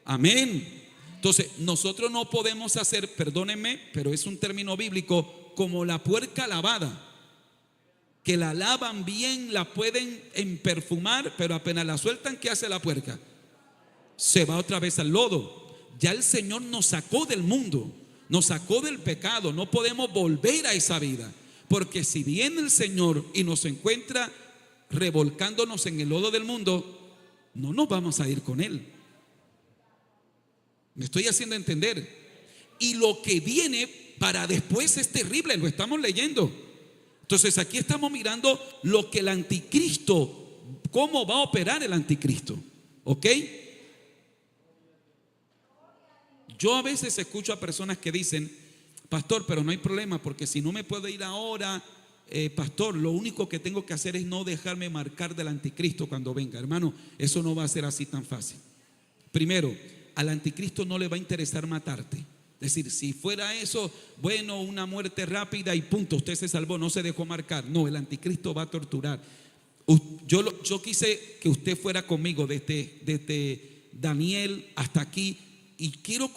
Amén. Entonces nosotros no podemos hacer, perdónenme, pero es un término bíblico, como la puerca lavada, que la lavan bien, la pueden perfumar, pero apenas la sueltan, ¿qué hace la puerca? Se va otra vez al lodo. Ya el Señor nos sacó del mundo, nos sacó del pecado. No podemos volver a esa vida, porque si viene el Señor y nos encuentra revolcándonos en el lodo del mundo, no nos vamos a ir con Él. Me estoy haciendo entender. Y lo que viene para después es terrible, lo estamos leyendo. Entonces aquí estamos mirando lo que el anticristo, cómo va a operar el anticristo. ¿Ok? Yo a veces escucho a personas que dicen: pastor, pero no hay problema, porque si no me puedo ir ahora, pastor, lo único que tengo que hacer es no dejarme marcar del anticristo cuando venga. Hermano, eso no va a ser así tan fácil. Primero, al anticristo no le va a interesar matarte. Es decir, si fuera eso, bueno, una muerte rápida y punto, usted se salvó, no se dejó marcar. No, el anticristo va a torturar. Yo quise que usted fuera conmigo desde Daniel hasta aquí, y creo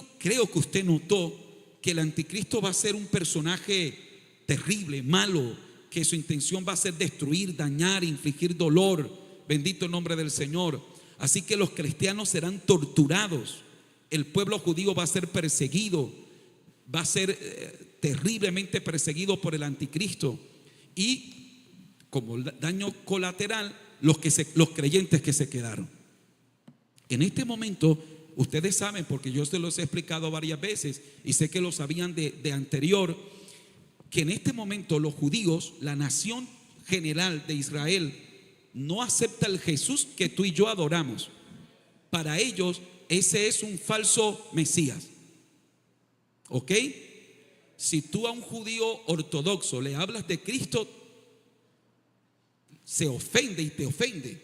que usted notó que el anticristo va a ser un personaje terrible, malo, que su intención va a ser destruir, dañar, infligir dolor. Bendito el nombre del Señor. Así que los cristianos serán torturados. El pueblo judío va a ser perseguido, va a ser terriblemente perseguido por el anticristo. Y como daño colateral, los creyentes que se quedaron. En este momento, ustedes saben, porque yo se los he explicado varias veces y sé que lo sabían de anterior, que en este momento los judíos, la nación general de Israel, no acepta el Jesús que tú y yo adoramos. Para ellos ese es un falso Mesías. ¿Ok? Si tú a un judío ortodoxo le hablas de Cristo, se ofende y te ofende.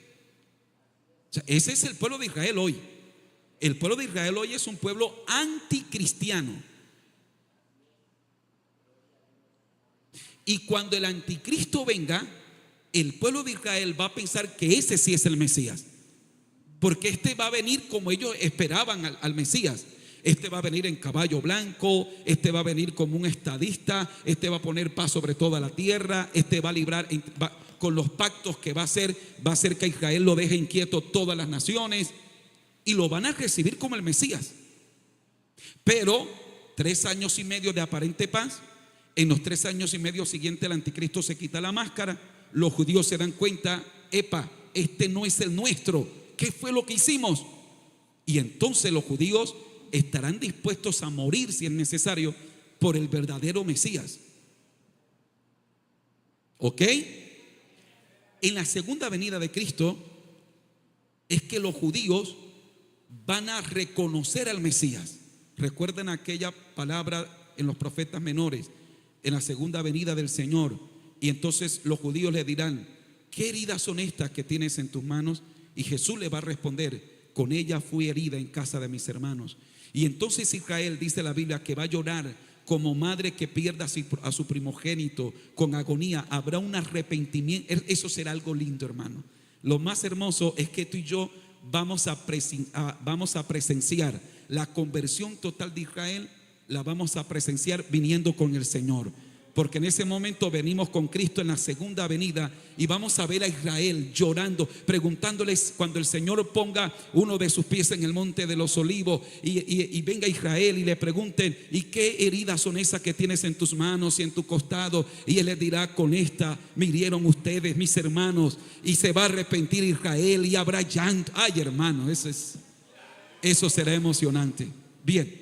O sea, ese es el pueblo de Israel hoy. El pueblo de Israel hoy es un pueblo anticristiano. Y cuando el anticristo venga, el pueblo de Israel va a pensar que ese sí es el Mesías. Porque este va a venir como ellos esperaban al Mesías. Este va a venir en caballo blanco, este va a venir como un estadista, este va a poner paz sobre toda la tierra, este va a librar con los pactos que va a hacer que Israel lo deje inquieto todas las naciones, y lo van a recibir como el Mesías. Pero 3 años y medio de aparente paz. En los 3 años y medio siguientes el anticristo se quita la máscara. Los judíos se dan cuenta, epa, este no es el nuestro. ¿Qué fue lo que hicimos? Y entonces los judíos estarán dispuestos a morir si es necesario por el verdadero Mesías. ¿Ok? En la segunda venida de Cristo es que los judíos van a reconocer al Mesías. Recuerden aquella palabra en los profetas menores, en la segunda venida del Señor. Y entonces los judíos le dirán, ¿qué heridas son estas que tienes en tus manos? Y Jesús le va a responder, con ella fui herida en casa de mis hermanos. Y entonces Israel, dice la Biblia, que va a llorar como madre que pierda a su primogénito con agonía. Habrá un arrepentimiento. Eso será algo lindo, hermano. Lo más hermoso es que tú y yo vamos a presenciar la conversión total de Israel. La vamos a presenciar viniendo con el Señor. Porque en ese momento venimos con Cristo en la segunda venida y vamos a ver a Israel llorando, preguntándoles cuando el Señor ponga uno de sus pies en el monte de los olivos y venga Israel y le pregunten, ¿y qué heridas son esas que tienes en tus manos y en tu costado? Y él les dirá, con esta me hirieron ustedes, mis hermanos, y se va a arrepentir Israel y habrá llanto. Ay, hermano, eso será emocionante. Bien,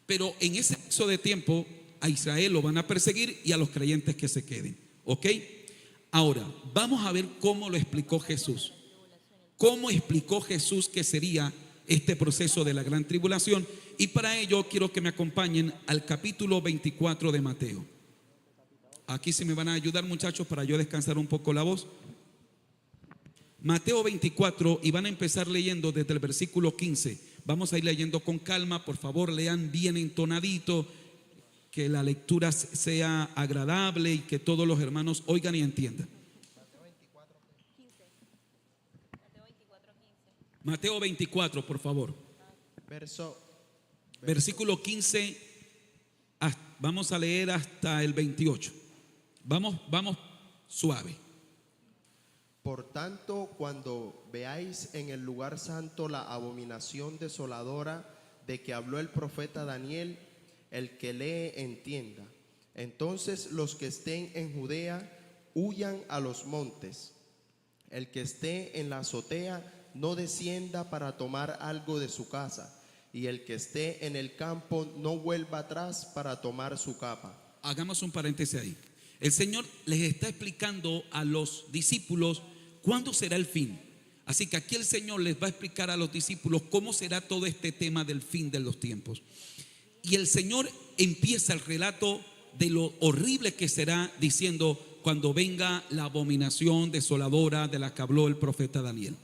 pero en ese lapso de tiempo a Israel lo van a perseguir y a los creyentes que se queden. ¿Ok? Ahora, vamos a ver cómo lo explicó Jesús. ¿Cómo explicó Jesús que sería este proceso de la gran tribulación? Y para ello quiero que me acompañen al capítulo 24 de Mateo. Aquí sí me van a ayudar, muchachos, para yo descansar un poco la voz. Mateo 24, y van a empezar leyendo desde el versículo 15. Vamos a ir leyendo con calma, por favor, lean bien entonadito, que la lectura sea agradable y que todos los hermanos oigan y entiendan. Mateo 24, por favor. Versículo 15, vamos a leer hasta el 28. Vamos suave. Por tanto, cuando veáis en el lugar santo la abominación desoladora de que habló el profeta Daniel, el que lee entienda. Entonces los que estén en Judea huyan a los montes. El que esté en la azotea no descienda para tomar algo de su casa, y el que esté en el campo no vuelva atrás para tomar su capa. Hagamos un paréntesis ahí. El Señor les está explicando a los discípulos cuándo será el fin. Así que aquí el Señor les va a explicar a los discípulos cómo será todo este tema del fin de los tiempos. Y el Señor empieza el relato de lo horrible que será, diciendo, cuando venga la abominación desoladora de la que habló el profeta Daniel.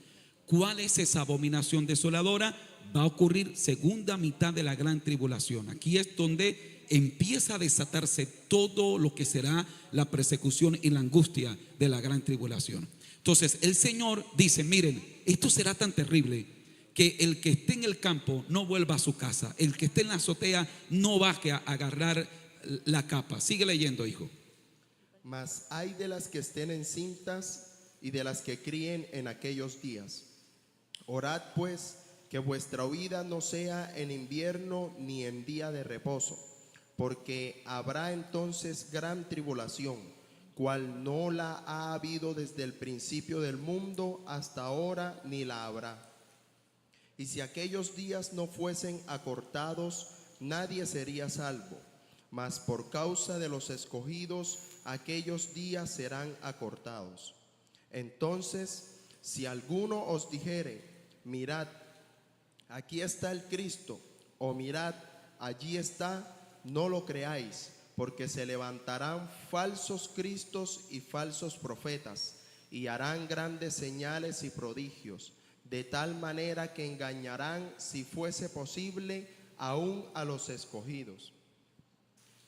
¿Cuál es esa abominación desoladora? Va a ocurrir segunda mitad de la gran tribulación. Aquí es donde empieza a desatarse todo lo que será la persecución y la angustia de la gran tribulación. Entonces el Señor dice, miren, esto será tan terrible que el que esté en el campo no vuelva a su casa, el que esté en la azotea no baje a agarrar la capa. Sigue leyendo, hijo. Mas hay de las que estén encintas y de las que críen en aquellos días. Orad pues que vuestra huida no sea en invierno ni en día de reposo, porque habrá entonces gran tribulación, cual no la ha habido desde el principio del mundo hasta ahora, ni la habrá. Y si aquellos días no fuesen acortados, nadie sería salvo, mas por causa de los escogidos, aquellos días serán acortados. Entonces, si alguno os dijere, mirad, aquí está el Cristo, o mirad, allí está, no lo creáis, porque se levantarán falsos cristos y falsos profetas, y harán grandes señales y prodigios, de tal manera que engañarán, si fuese posible, aún a los escogidos.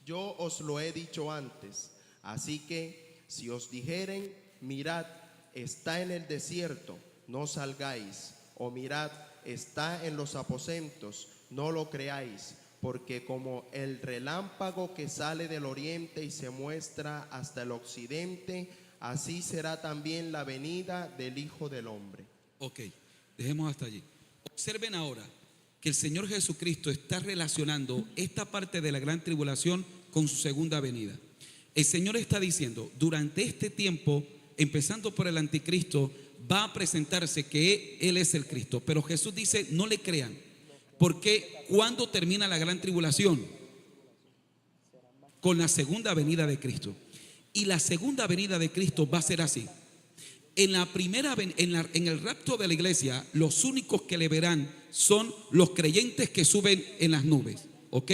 Yo os lo he dicho antes, así que si os dijeren, mirad, está en el desierto, no salgáis, o mirad, está en los aposentos, no lo creáis, porque como el relámpago que sale del oriente y se muestra hasta el occidente, así será también la venida del Hijo del Hombre. Ok, dejemos hasta allí. Observen ahora que el Señor Jesucristo está relacionando esta parte de la gran tribulación con su segunda venida. El Señor está diciendo, durante este tiempo, empezando por el anticristo, va a presentarse que Él es el Cristo. Pero Jesús dice, no le crean, porque ¿cuándo termina la gran tribulación? Con la segunda venida de Cristo. Y la segunda venida de Cristo va a ser así. En la primera, en el rapto de la iglesia, los únicos que le verán son los creyentes que suben en las nubes, ¿ok?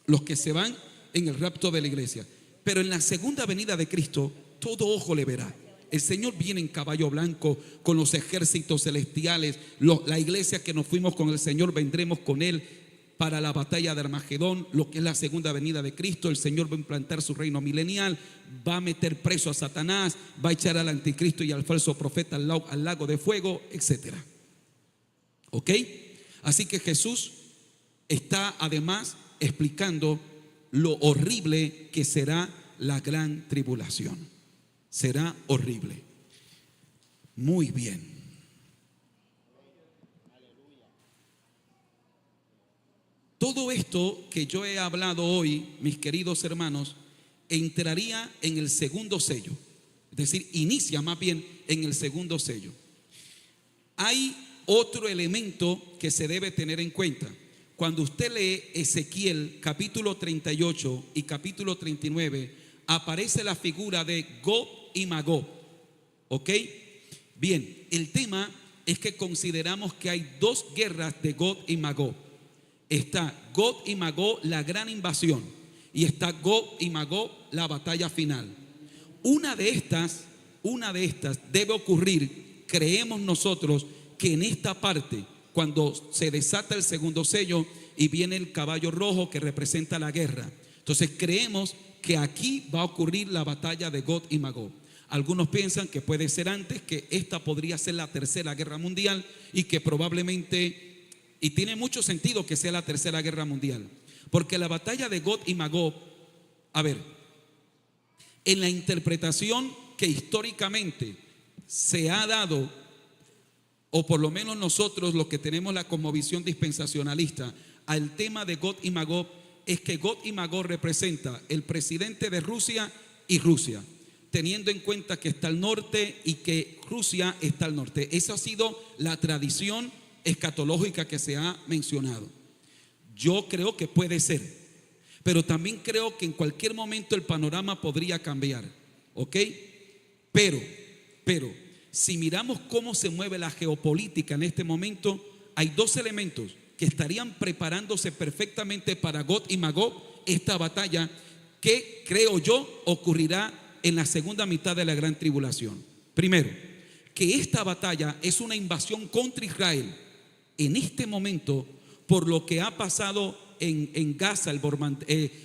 Los que se van en el rapto de la iglesia. Pero en la segunda venida de Cristo, todo ojo le verá. El Señor viene en caballo blanco con los ejércitos celestiales. La iglesia que nos fuimos con el Señor, vendremos con Él para la batalla de Armagedón, lo que es la segunda venida de Cristo. El Señor va a implantar su reino milenial, va a meter preso a Satanás, va a echar al anticristo y al falso profeta al lago de fuego, etc. ¿Ok? Así que Jesús está además explicando lo horrible que será la gran tribulación. Será horrible. Muy bien. Todo esto que yo he hablado hoy, mis queridos hermanos, entraría en el segundo sello. Es decir, inicia más bien en el segundo sello. Hay otro elemento que se debe tener en cuenta. Cuando usted lee Ezequiel capítulo 38 y capítulo 39, aparece la figura de Gog y Magog. ¿Ok? Bien, el tema es que consideramos que hay dos guerras de Gog y Magog. Está Gog y Magog, la gran invasión, y está Gog y Magog, la batalla final. Una de estas debe ocurrir, creemos nosotros, que en esta parte, cuando se desata el segundo sello y viene el caballo rojo que representa la guerra. Entonces creemos que aquí va a ocurrir la batalla de Gog y Magog. Algunos piensan que puede ser antes, que esta podría ser la tercera guerra mundial y que probablemente, y tiene mucho sentido que sea la tercera guerra mundial, porque la batalla de Gog y Magog, a ver, en la interpretación que históricamente se ha dado, o por lo menos nosotros los que tenemos la cosmovisión dispensacionalista al tema de Gog y Magog, es que Gog y Magog representa el presidente de Rusia y Rusia, teniendo en cuenta que está al norte y que Rusia está al norte. Esa ha sido la tradición escatológica que se ha mencionado. Yo creo que puede ser, pero también creo que en cualquier momento el panorama podría cambiar, ¿ok? Pero si miramos cómo se mueve la geopolítica en este momento, hay dos elementos que estarían preparándose perfectamente para Gog y Magog, esta batalla que creo yo ocurrirá en la segunda mitad de la gran tribulación. Primero, que esta batalla es una invasión contra Israel en este momento, por lo que ha pasado en Gaza,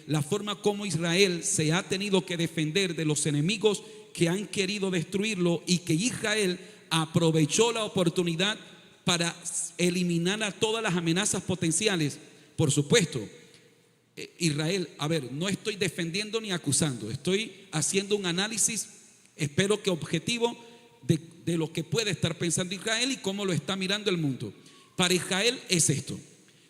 la forma como Israel se ha tenido que defender de los enemigos que han querido destruirlo, y que Israel aprovechó la oportunidad para eliminar a todas las amenazas potenciales. Por supuesto, Israel, a ver, no estoy defendiendo ni acusando, estoy haciendo un análisis, espero que objetivo, de lo que puede estar pensando Israel y cómo lo está mirando el mundo. Para Israel es esto: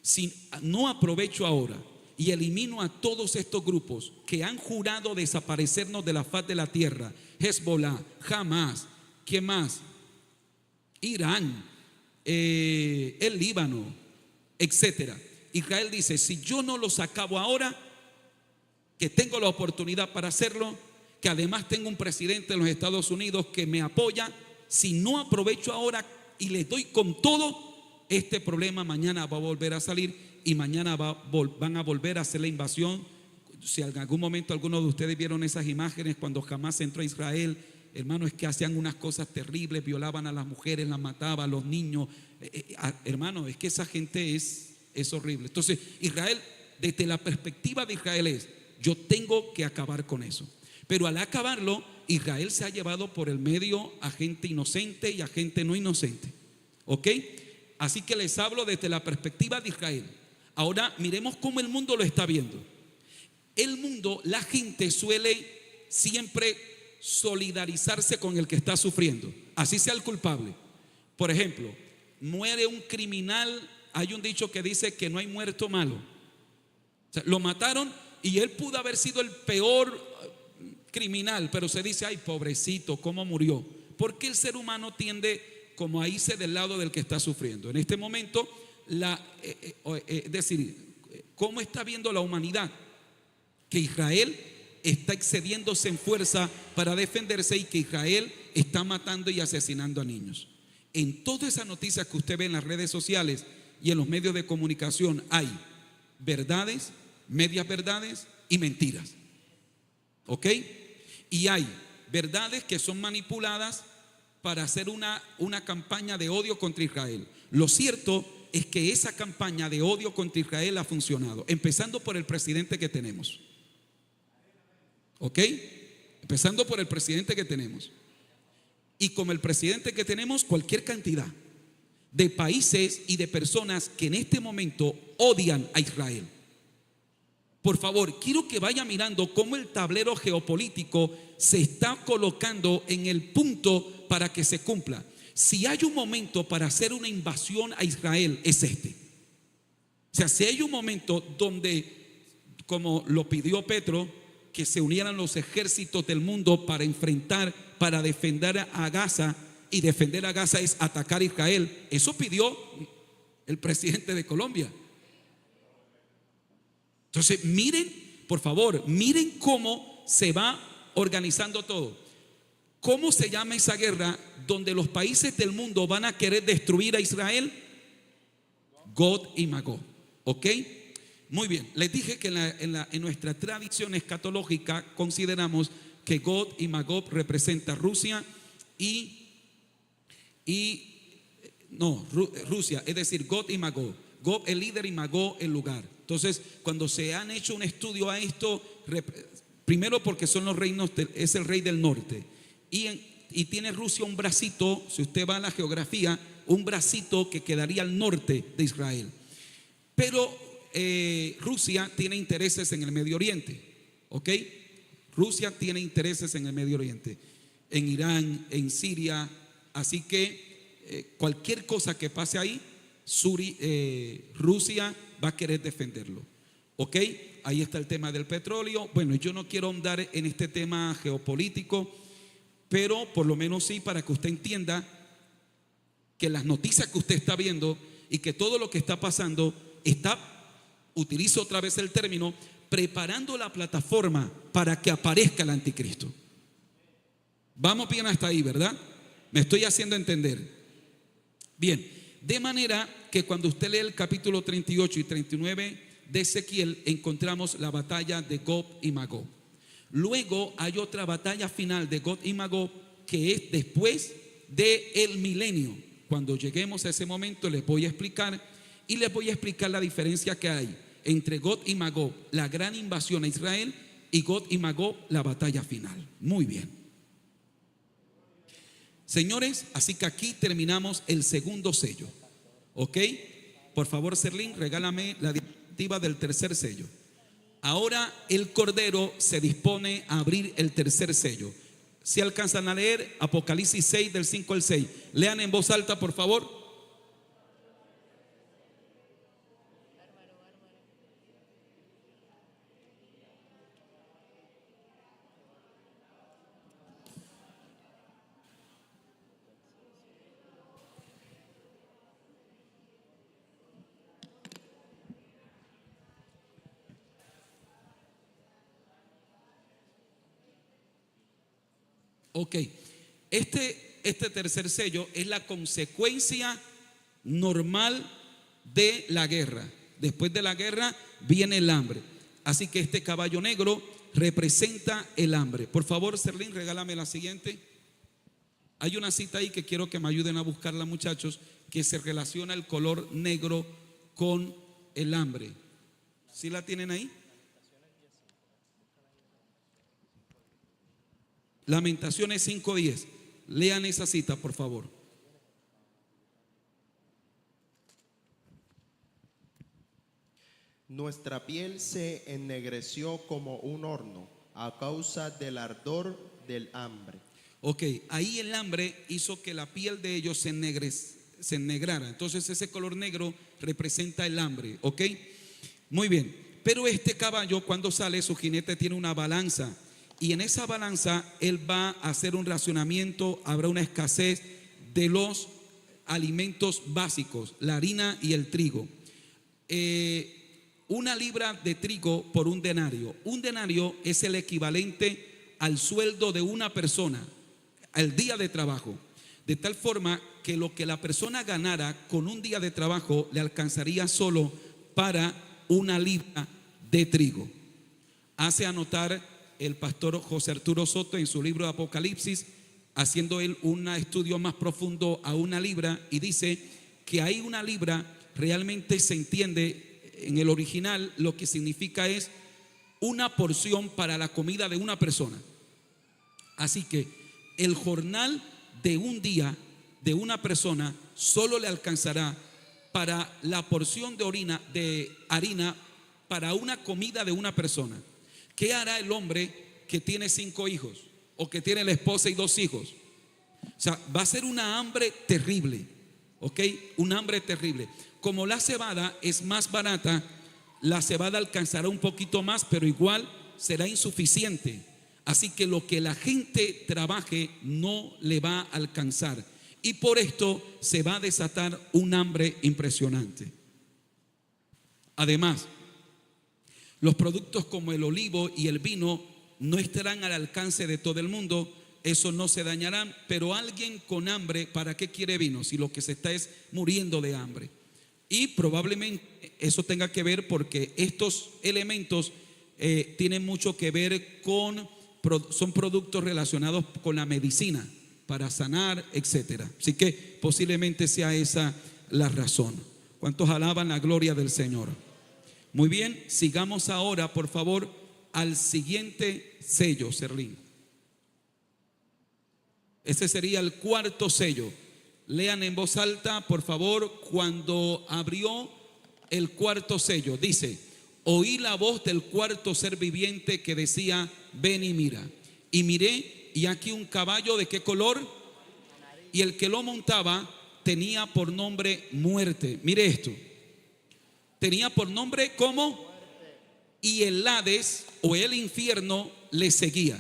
si no aprovecho ahora y elimino a todos estos grupos que han jurado desaparecernos de la faz de la tierra, Hezbollah, Hamas, ¿qué más? Irán, el Líbano, etcétera. Israel dice: si yo no los acabo ahora, que tengo la oportunidad para hacerlo, que además tengo un presidente de los Estados Unidos que me apoya, si no aprovecho ahora y les doy con todo, este problema mañana va a volver a salir, y mañana van a volver a hacer la invasión. Si en algún momento algunos de ustedes vieron esas imágenes cuando Hamas entró a Israel, hermano, es que hacían unas cosas terribles, violaban a las mujeres, las mataban, a los niños. Hermano, es que esa gente es horrible. Entonces Israel, desde la perspectiva de Israel, es: yo tengo que acabar con eso. Pero al acabarlo, Israel se ha llevado por el medio a gente inocente y a gente no inocente. ¿Ok? Así que les hablo desde la perspectiva de Israel. Ahora miremos cómo el mundo lo está viendo. El mundo, la gente suele siempre solidarizarse con el que está sufriendo, así sea el culpable. Por ejemplo, muere un criminal, hay un dicho que dice que no hay muerto malo. O sea, lo mataron y él pudo haber sido el peor criminal, pero se dice: ay, pobrecito, ¿cómo murió? Porque el ser humano tiende como a irse del lado del que está sufriendo. En este momento, es decir, ¿cómo está viendo la humanidad? Que Israel está excediéndose en fuerza para defenderse, y que Israel está matando y asesinando a niños. En todas esas noticias que usted ve en las redes sociales y en los medios de comunicación, hay verdades, medias verdades y mentiras. ¿Ok? Y hay verdades que son manipuladas para hacer una campaña de odio contra Israel. Lo cierto es que esa campaña de odio contra Israel ha funcionado, empezando por el presidente que tenemos. ¿Ok? Empezando por el presidente que tenemos. Y como el presidente que tenemos, cualquier cantidad de países y de personas que en este momento odian a Israel. Por favor, quiero que vaya mirando cómo el tablero geopolítico se está colocando en el punto para que se cumpla. Si hay un momento para hacer una invasión a Israel, es este. O sea, si hay un momento donde, como lo pidió Petro, que se unieran los ejércitos del mundo para enfrentar, para defender a Gaza, y defender a Gaza es atacar a Israel. Eso pidió el presidente de Colombia. Entonces miren, por favor, miren cómo se va organizando todo. ¿Cómo se llama esa guerra donde los países del mundo van a querer destruir a Israel? Gog y Magog. ¿Ok? Muy bien, les dije que en nuestra tradición escatológica consideramos que Gog y Magog representa Rusia Rusia, es decir, Gog y Magog. Gog el líder y Magog el lugar. Entonces, cuando se han hecho un estudio a esto, primero porque son los reinos, es el rey del norte, y tiene Rusia un bracito, si usted va a la geografía, un bracito que quedaría al norte de Israel. Pero Rusia tiene intereses en el Medio Oriente, ¿ok? Rusia tiene intereses en el Medio Oriente, en Irán, en Siria, así que cualquier cosa que pase ahí, Rusia va a querer defenderlo. ¿Ok? Ahí está el tema del petróleo. Bueno, yo no quiero ahondar en este tema geopolítico, pero por lo menos sí para que usted entienda que las noticias que usted está viendo y que todo lo que está pasando está, utilizo otra vez el término, preparando la plataforma para que aparezca el anticristo. Vamos bien hasta ahí, ¿verdad? Me estoy haciendo entender. Bien, de manera que cuando usted lee el capítulo 38 y 39 de Ezequiel, encontramos la batalla de Gog y Magog. Luego hay otra batalla final de Gog y Magog, que es después del milenio. Cuando lleguemos a ese momento les voy a explicar, y les voy a explicar la diferencia que hay entre Gog y Magog, la gran invasión a Israel, y Gog y Magog, la batalla final. Muy bien, señores, así que aquí terminamos el segundo sello. ¿Ok? Por favor, Serlín, regálame la diapositiva del tercer sello. Ahora el Cordero se dispone a abrir el tercer sello. Si alcanzan a leer Apocalipsis 6 del 5 al 6, lean en voz alta, por favor. Ok, este tercer sello es la consecuencia normal de la guerra. Después de la guerra viene el hambre. Así que este caballo negro representa el hambre. Por favor, Serlín, regálame la siguiente. Hay una cita ahí que quiero que me ayuden a buscarla, muchachos, que se relaciona el color negro con el hambre. ¿Sí la tienen ahí? Lamentaciones 5:10. Lean esa cita, por favor. Nuestra piel se ennegreció como un horno a causa del ardor del hambre. Ok, ahí el hambre hizo que la piel de ellos se ennegrara. Entonces ese color negro representa el hambre. Ok, muy bien. Pero este caballo, cuando sale, su jinete tiene una balanza. Y en esa balanza él va a hacer un racionamiento. Habrá una escasez de los alimentos básicos, la harina y el trigo. Una libra de trigo por un denario. Un denario es el equivalente al sueldo de una persona al día de trabajo. De tal forma que lo que la persona ganara con un día de trabajo le alcanzaría solo para una libra de trigo. Hace anotar el pastor José Arturo Soto en su libro de Apocalipsis, haciendo él un estudio más profundo a una libra, y dice que ahí una libra realmente se entiende en el original, lo que significa es una porción para la comida de una persona. Así que el jornal de un día de una persona solo le alcanzará para la porción de harina para una comida de una persona. ¿Qué hará el hombre que tiene 5 hijos o que tiene la esposa y 2 hijos? O sea, va a ser una hambre terrible, ¿ok? Una hambre terrible. Como la cebada es más barata, la cebada alcanzará un poquito más, pero igual será insuficiente. Así que lo que la gente trabaje no le va a alcanzar. Y por esto se va a desatar un hambre impresionante. Además, los productos como el olivo y el vino no estarán al alcance de todo el mundo. Eso no se dañarán, pero alguien con hambre, ¿para qué quiere vino? Si lo que se está es muriendo de hambre. Y probablemente eso tenga que ver porque estos elementos tienen mucho que ver son productos relacionados con la medicina para sanar, etcétera. Así que posiblemente sea esa la razón. ¿Cuántos alaban la gloria del Señor? Muy bien, sigamos ahora, por favor, al siguiente sello, Serlín. Ese sería el cuarto sello. Lean en voz alta, por favor, cuando abrió el cuarto sello. Dice: oí la voz del cuarto ser viviente que decía: ven y mira. Y miré, y aquí un caballo, ¿de qué color? Y el que lo montaba tenía por nombre Muerte. Mire esto. Tenía por nombre ¿cómo? Y el Hades o el infierno le seguía.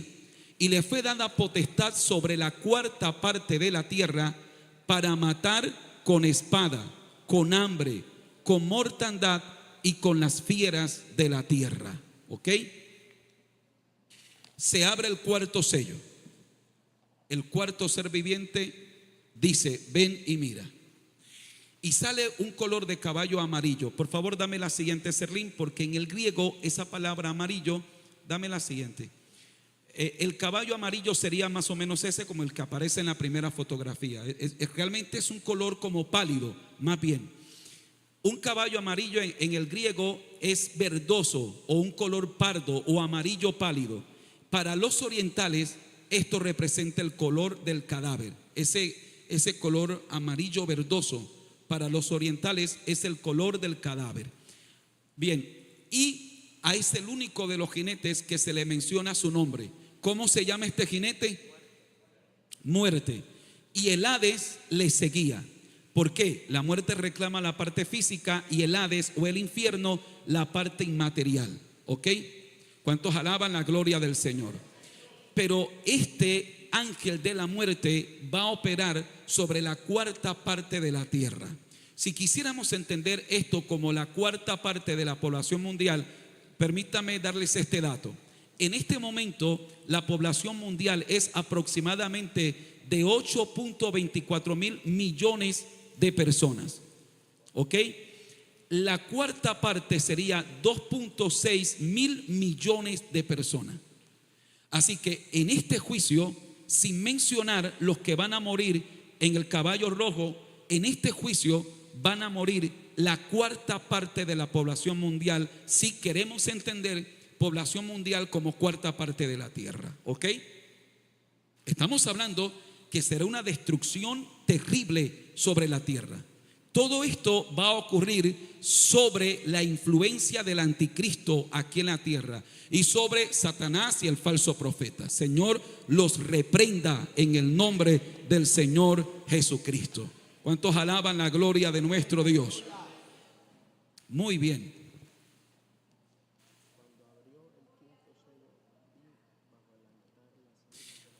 Y le fue dada potestad sobre la cuarta parte de la tierra para matar con espada, con hambre, con mortandad y con las fieras de la tierra. ¿Ok? Se abre el cuarto sello. El cuarto ser viviente dice: ven y mira. Y sale un color de caballo amarillo. Por favor, dame la siguiente, Serlín, porque en el griego esa palabra amarillo, dame la siguiente. El caballo amarillo sería más o menos ese como el que aparece en la primera fotografía. Realmente es un color como pálido, más bien. Un caballo amarillo en el griego es verdoso o un color pardo o amarillo pálido. Para los orientales esto representa el color del cadáver. Ese color amarillo verdoso para los orientales es el color del cadáver. Bien, y es el único de los jinetes que se le menciona su nombre. ¿Cómo se llama este jinete? Muerte. Y el Hades le seguía. ¿Por qué? La muerte reclama la parte física y el Hades o el infierno la parte inmaterial. ¿Ok? ¿Cuántos alaban la gloria del Señor? Pero este ángel de la muerte va a operar sobre la cuarta parte de la tierra. Si quisiéramos entender esto como la cuarta parte de la población mundial, permítame darles este dato. En este momento la población mundial es aproximadamente de 8.24 mil millones de personas. ¿Ok? La cuarta parte sería 2.6 mil millones de personas. Así que en este juicio, sin mencionar los que van a morir en el caballo rojo, en este juicio van a morir la cuarta parte de la población mundial, si queremos entender población mundial como cuarta parte de la tierra. ¿Ok? Estamos hablando que será una destrucción terrible sobre la tierra. Todo esto va a ocurrir sobre la influencia del anticristo aquí en la tierra y sobre Satanás y el falso profeta. Señor, los reprenda en el nombre del Señor Jesucristo. ¿Cuántos alaban la gloria de nuestro Dios? Muy bien.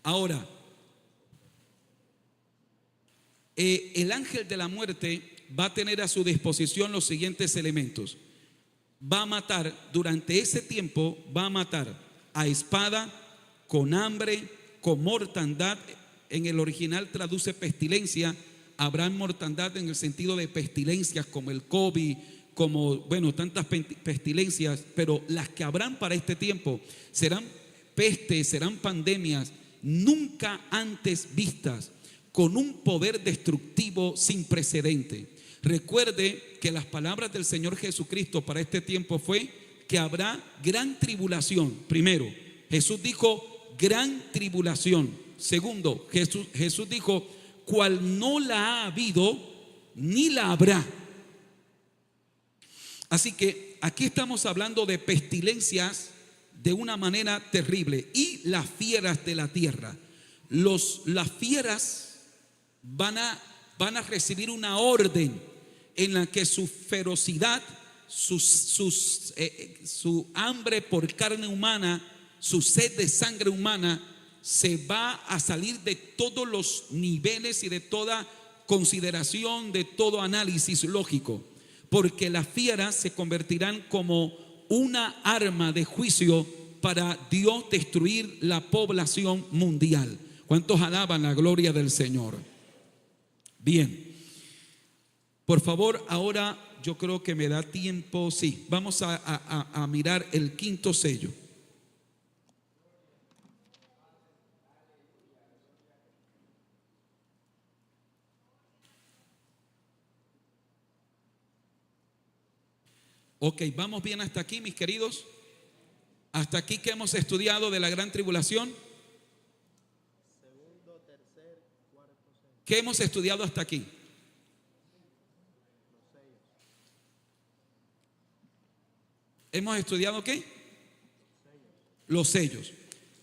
Ahora, el ángel de la muerte va a tener a su disposición los siguientes elementos. Va a matar, durante ese tiempo, va a matar a espada, con hambre, con mortandad. En el original traduce pestilencia. Habrá mortandad en el sentido de pestilencias como el COVID, como, bueno, tantas pestilencias, pero las que habrán para este tiempo serán pestes, serán pandemias nunca antes vistas, con un poder destructivo sin precedente. Recuerde que las palabras del Señor Jesucristo para este tiempo fue que habrá gran tribulación. Primero, Jesús dijo gran tribulación. Segundo, Jesús dijo, cual no la ha habido ni la habrá. Así que aquí estamos hablando de pestilencias de una manera terrible. Y las fieras de la tierra. Las fieras van a recibir una orden en la que su ferocidad, su hambre por carne humana, su sed de sangre humana, se va a salir de todos los niveles y de toda consideración, de todo análisis lógico, porque las fieras se convertirán como una arma de juicio para Dios destruir la población mundial. ¿Cuántos alaban la gloria del Señor? Bien, por favor, ahora yo creo que me da tiempo. Sí, vamos a mirar el quinto sello. Ok, vamos bien hasta aquí, mis queridos. Hasta aquí que hemos estudiado de la gran tribulación. ¿Qué hemos estudiado hasta aquí? ¿Hemos estudiado qué? Los sellos.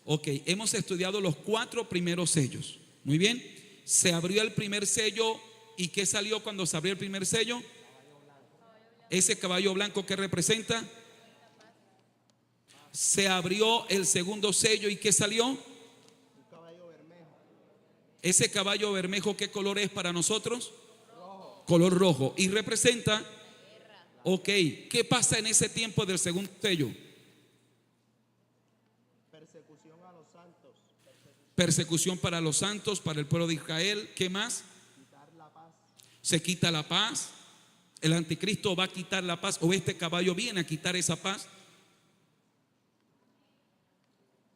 Ok, hemos estudiado los 4 primeros sellos. Muy bien. Se abrió el primer sello. ¿Y qué salió cuando se abrió el primer sello? Ese caballo blanco, ¿qué representa? Se abrió el segundo sello. ¿Y qué salió? Ese caballo bermejo, ¿qué color es para nosotros? Rojo. Color rojo. Y representa, ok, ¿qué pasa en ese tiempo del segundo sello? Persecución a los santos. Persecución para los santos, para el pueblo de Israel. ¿Qué más? Quitar la paz. Se quita la paz. El anticristo va a quitar la paz, o este caballo viene a quitar esa paz.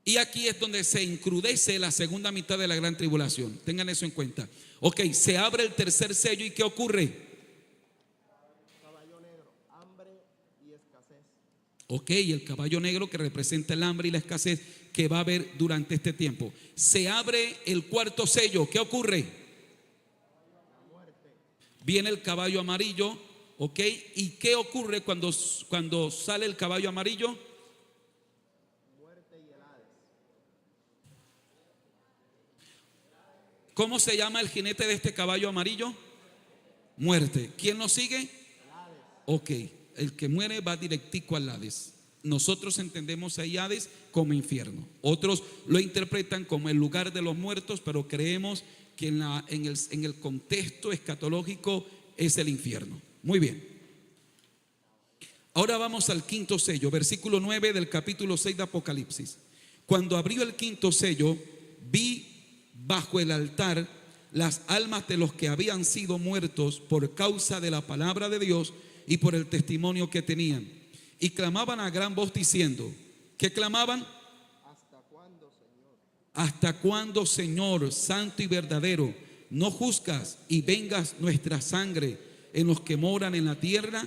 Y aquí es donde se encrudece la segunda mitad de la gran tribulación. Tengan eso en cuenta. Ok, se abre el tercer sello y ¿qué ocurre? Caballo negro, hambre y escasez. Ok, el caballo negro que representa el hambre y la escasez que va a haber durante este tiempo. Se abre el cuarto sello, ¿qué ocurre? Viene el caballo amarillo, ok, ¿y qué ocurre cuando sale el caballo amarillo? ¿Cómo se llama el jinete de este caballo amarillo? Muerte. ¿Quién lo sigue? Ok, el que muere va directico al Hades. Nosotros entendemos a Hades como infierno. Otros lo interpretan como el lugar de los muertos, pero creemos que en el contexto escatológico es el infierno. Muy bien. Ahora vamos al quinto sello, versículo 9 del capítulo 6 de Apocalipsis. Cuando abrió el quinto sello, vi bajo el altar las almas de los que habían sido muertos por causa de la palabra de Dios y por el testimonio que tenían. Y clamaban a gran voz diciendo, ¿qué clamaban? ¿Hasta cuándo, Señor? ¿Hasta cuándo, Señor, santo y verdadero, no juzgas y vengas nuestra sangre en los que moran en la tierra?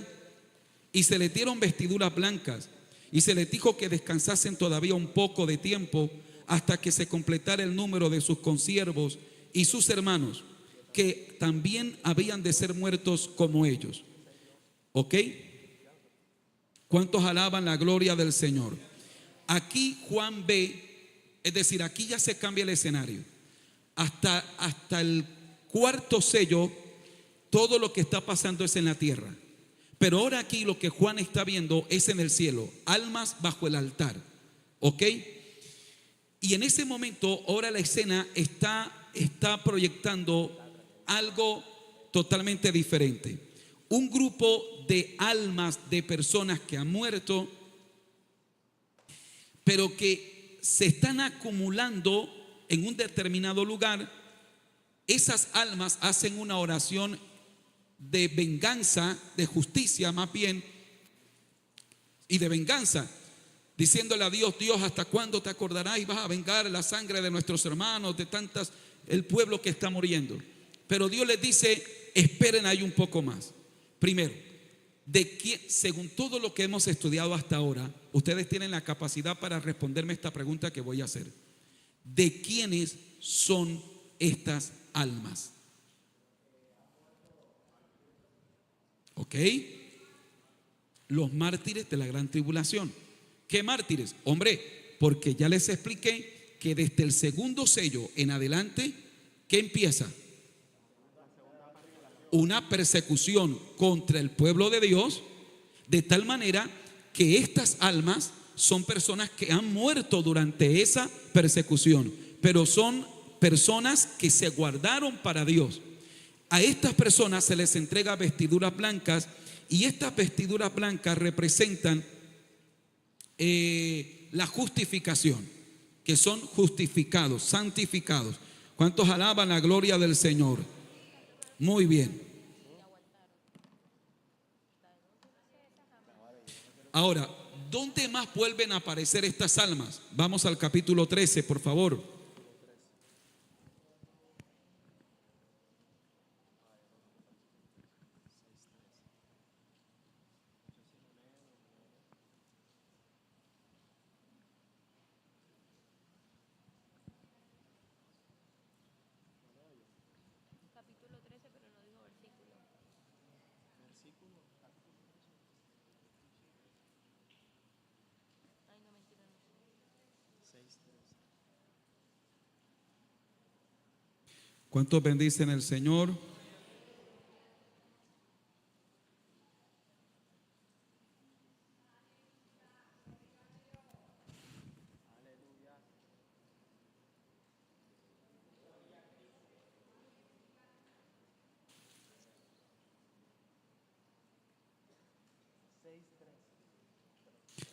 Y se les dieron vestiduras blancas y se les dijo que descansasen todavía un poco de tiempo hasta que se completara el número de sus consiervos y sus hermanos, que también habían de ser muertos como ellos. ¿Ok? ¿Cuántos alaban la gloria del Señor? Aquí Juan ve, es decir, aquí ya se cambia el escenario. Hasta el cuarto sello, todo lo que está pasando es en la tierra. Pero ahora aquí lo que Juan está viendo es en el cielo, almas bajo el altar. ¿Ok? Y en ese momento, ahora la escena está proyectando algo totalmente diferente. Un grupo de almas de personas que han muerto, pero que se están acumulando en un determinado lugar. Esas almas hacen una oración de venganza, de justicia más bien, y de venganza, diciéndole a Dios, Dios, ¿hasta cuándo te acordarás y vas a vengar la sangre de nuestros hermanos, de el pueblo que está muriendo? Pero Dios les dice, esperen ahí un poco más. Primero, según todo lo que hemos estudiado hasta ahora, ustedes tienen la capacidad para responderme esta pregunta que voy a hacer. ¿De quiénes son estas almas? ¿Ok? Los mártires de la gran tribulación. ¿Qué mártires? Hombre, porque ya les expliqué que desde el segundo sello en adelante, ¿qué empieza? Una persecución contra el pueblo de Dios, de tal manera que estas almas son personas que han muerto durante esa persecución, pero son personas que se guardaron para Dios. A estas personas se les entrega vestiduras blancas, y estas vestiduras blancas representan la justificación, que son justificados, santificados. ¿Cuántos alaban la gloria del Señor? Muy bien. Ahora, ¿dónde más vuelven a aparecer estas almas? Vamos al capítulo 13, por favor. ¿Cuántos bendicen el Señor?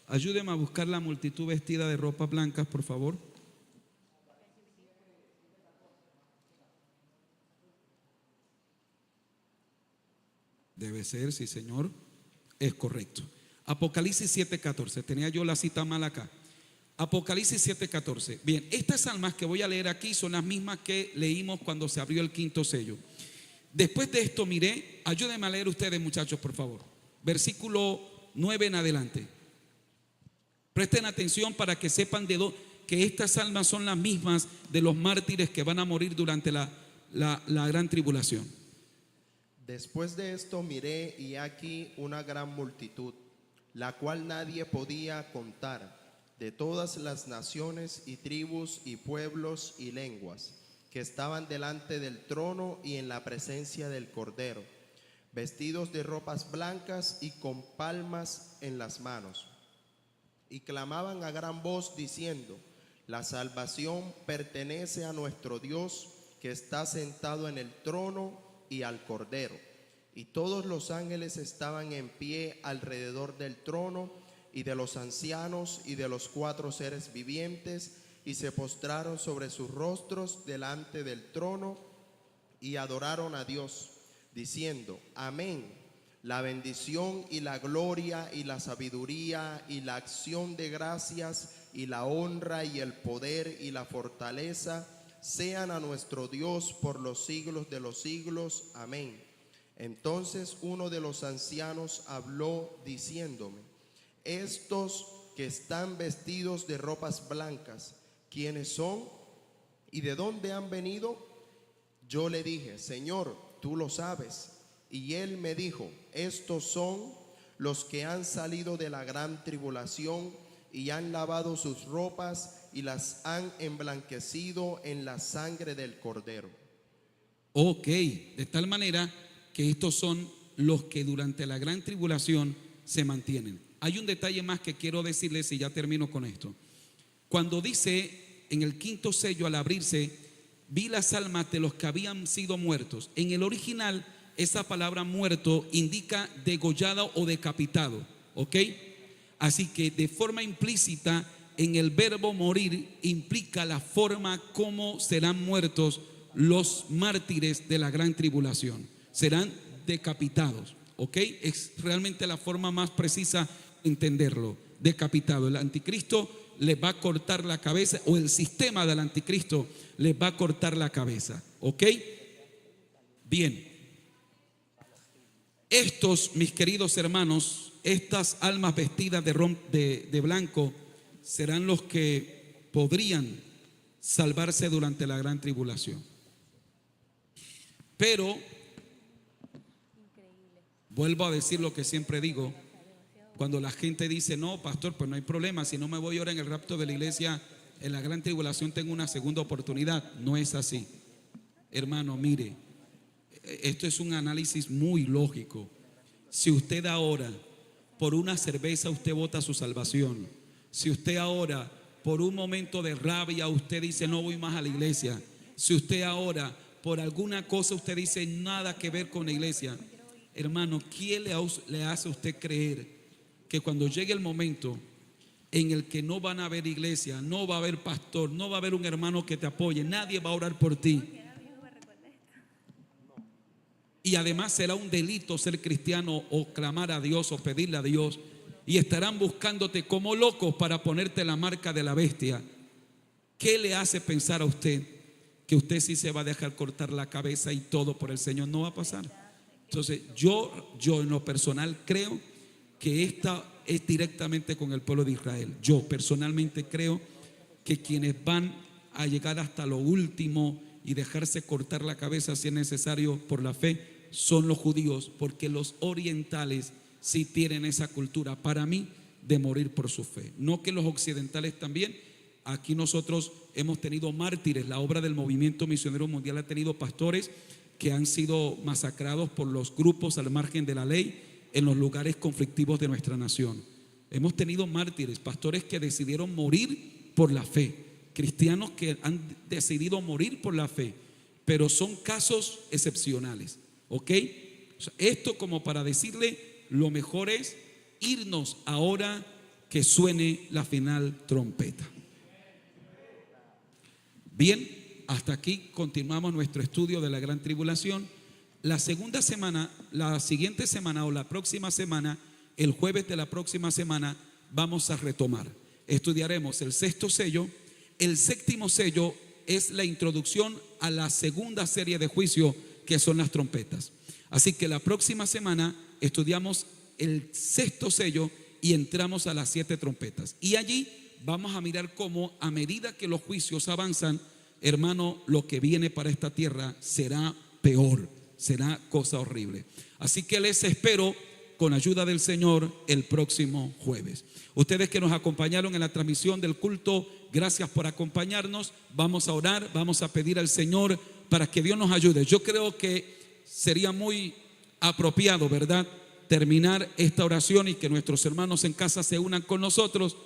Ayúdeme a buscar la multitud vestida de ropas blancas, por favor. Debe ser, sí, Señor. Es correcto. Apocalipsis 7:14. Tenía yo la cita mal acá. Apocalipsis 7:14. Bien, estas almas que voy a leer aquí son las mismas que leímos cuando se abrió el quinto sello. Después de esto miré, ayúdenme a leer ustedes, muchachos, por favor. Versículo 9 en adelante. Presten atención para que sepan que estas almas son las mismas de los mártires que van a morir durante la gran tribulación. Después de esto miré y aquí una gran multitud, la cual nadie podía contar, de todas las naciones y tribus y pueblos y lenguas, que estaban delante del trono y en la presencia del Cordero, vestidos de ropas blancas y con palmas en las manos. Y clamaban a gran voz diciendo: la salvación pertenece a nuestro Dios, que está sentado en el trono y al Cordero. Y todos los ángeles estaban en pie alrededor del trono y de los ancianos y de los 4 seres vivientes, y se postraron sobre sus rostros delante del trono y adoraron a Dios, diciendo: amén. La bendición y la gloria y la sabiduría y la acción de gracias y la honra y el poder y la fortaleza sean a nuestro Dios por los siglos de los siglos. Amén. Entonces uno de los ancianos habló diciéndome: estos que están vestidos de ropas blancas, ¿quiénes son y de dónde han venido? Yo le dije: Señor, tú lo sabes. Y él me dijo: estos son los que han salido de la gran tribulación y han lavado sus ropas y las han emblanquecido en la sangre del Cordero. Ok, de tal manera que estos son los que durante la gran tribulación se mantienen. Hay un detalle más que quiero decirles y ya termino con esto. Cuando dice en el quinto sello, al abrirse, vi las almas de los que habían sido muertos. En el original, esa palabra muerto indica degollado o decapitado, ¿ok? Así que de forma implícita, en el verbo morir implica la forma como serán muertos los mártires de la gran tribulación. Serán decapitados, ¿ok? Es realmente la forma más precisa de entenderlo, decapitado. El anticristo les va a cortar la cabeza, o el sistema del anticristo les va a cortar la cabeza, ¿ok? Bien. Estos, mis queridos hermanos, estas almas vestidas de blanco serán los que podrían salvarse durante la gran tribulación. Pero vuelvo a decir lo que siempre digo: cuando la gente dice: no, pastor, pues no hay problema, si no me voy ahora en el rapto de la iglesia, en la gran tribulación tengo una segunda oportunidad. No es así, hermano. Mire, esto es un análisis muy lógico. Si usted ahora por una cerveza usted vota su salvación, si usted ahora por un momento de rabia usted dice: no voy más a la iglesia, si usted ahora por alguna cosa usted dice: nada que ver con la iglesia, hermano, ¿quién le hace a usted creer que cuando llegue el momento en el que no van a haber iglesia, no va a haber pastor, no va a haber un hermano que te apoye, nadie va a orar por ti? Y además será un delito ser cristiano o clamar a Dios o pedirle a Dios, y estarán buscándote como locos para ponerte la marca de la bestia. ¿Qué le hace pensar a usted que usted sí se va a dejar cortar la cabeza y todo por el Señor? No va a pasar. Entonces yo en lo personal creo que esta es directamente con el pueblo de Israel. Yo personalmente creo que quienes van a llegar hasta lo último y dejarse cortar la cabeza si es necesario por la fe son los judíos, porque los orientales sí tienen esa cultura, para mí, de morir por su fe. No que los occidentales también. Aquí nosotros hemos tenido mártires. La obra del movimiento misionero mundial ha tenido pastores que han sido masacrados por los grupos al margen de la ley en los lugares conflictivos de nuestra nación. Hemos tenido mártires, pastores que decidieron morir por la fe, cristianos que han decidido morir por la fe, pero son casos excepcionales, ¿ok? O sea, esto como para decirle: lo mejor es irnos ahora que suene la final trompeta. Bien, hasta aquí continuamos nuestro estudio de la gran tribulación. La segunda semana, la siguiente semana o la próxima semana, el jueves de la próxima semana, vamos a retomar. estudiaremos el sexto sello. El séptimo sello es la introducción a la segunda serie de juicio, que son las trompetas. Así que la próxima semana estudiamos el sexto sello y entramos a las 7 trompetas. Y allí vamos a mirar cómo, a medida que los juicios avanzan, hermano, lo que viene para esta tierra será peor, será cosa horrible. Así que les espero con ayuda del Señor el próximo jueves. Ustedes que nos acompañaron en la transmisión del culto, gracias por acompañarnos. Vamos a orar, vamos a pedir al Señor para que Dios nos ayude. Yo creo que sería muy apropiado, ¿verdad?, terminar esta oración y que nuestros hermanos en casa se unan con nosotros.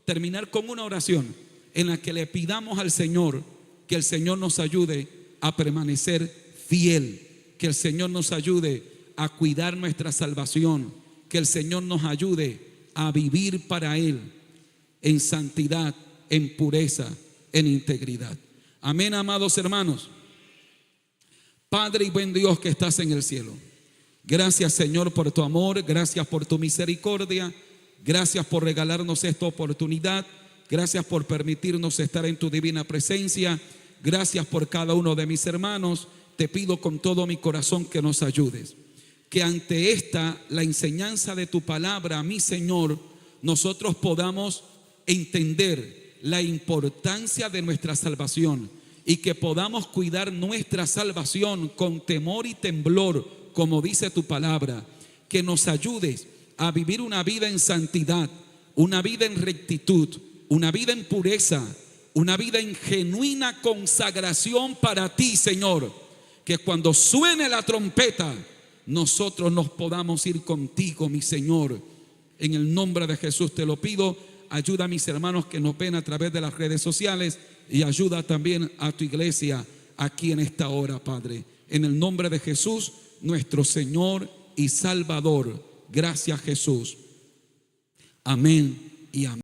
Terminar con una oración en la que le pidamos al Señor que el Señor nos ayude a permanecer fiel, que el Señor nos ayude a cuidar nuestra salvación, que el Señor nos ayude a vivir para Él en santidad, en pureza, en integridad. Amén, amados hermanos. Padre y buen Dios que estás en el cielo, gracias, Señor, por tu amor, gracias por tu misericordia, gracias por regalarnos esta oportunidad, gracias por permitirnos estar en tu divina presencia, gracias por cada uno de mis hermanos. Te pido con todo mi corazón que nos ayudes, que ante esta, la enseñanza de tu palabra, mi Señor, nosotros podamos entender la importancia de nuestra salvación y que podamos cuidar nuestra salvación con temor y temblor, como dice tu palabra. Que nos ayudes a vivir una vida en santidad, una vida en rectitud, una vida en pureza, una vida en genuina consagración para ti, Señor. Que cuando suene la trompeta, nosotros nos podamos ir contigo, mi Señor. En el nombre de Jesús te lo pido. Ayuda a mis hermanos que nos ven a través de las redes sociales y ayuda también a tu iglesia aquí en esta hora, Padre. En el nombre de Jesús, nuestro Señor y Salvador. Gracias, Jesús. Amén y amén.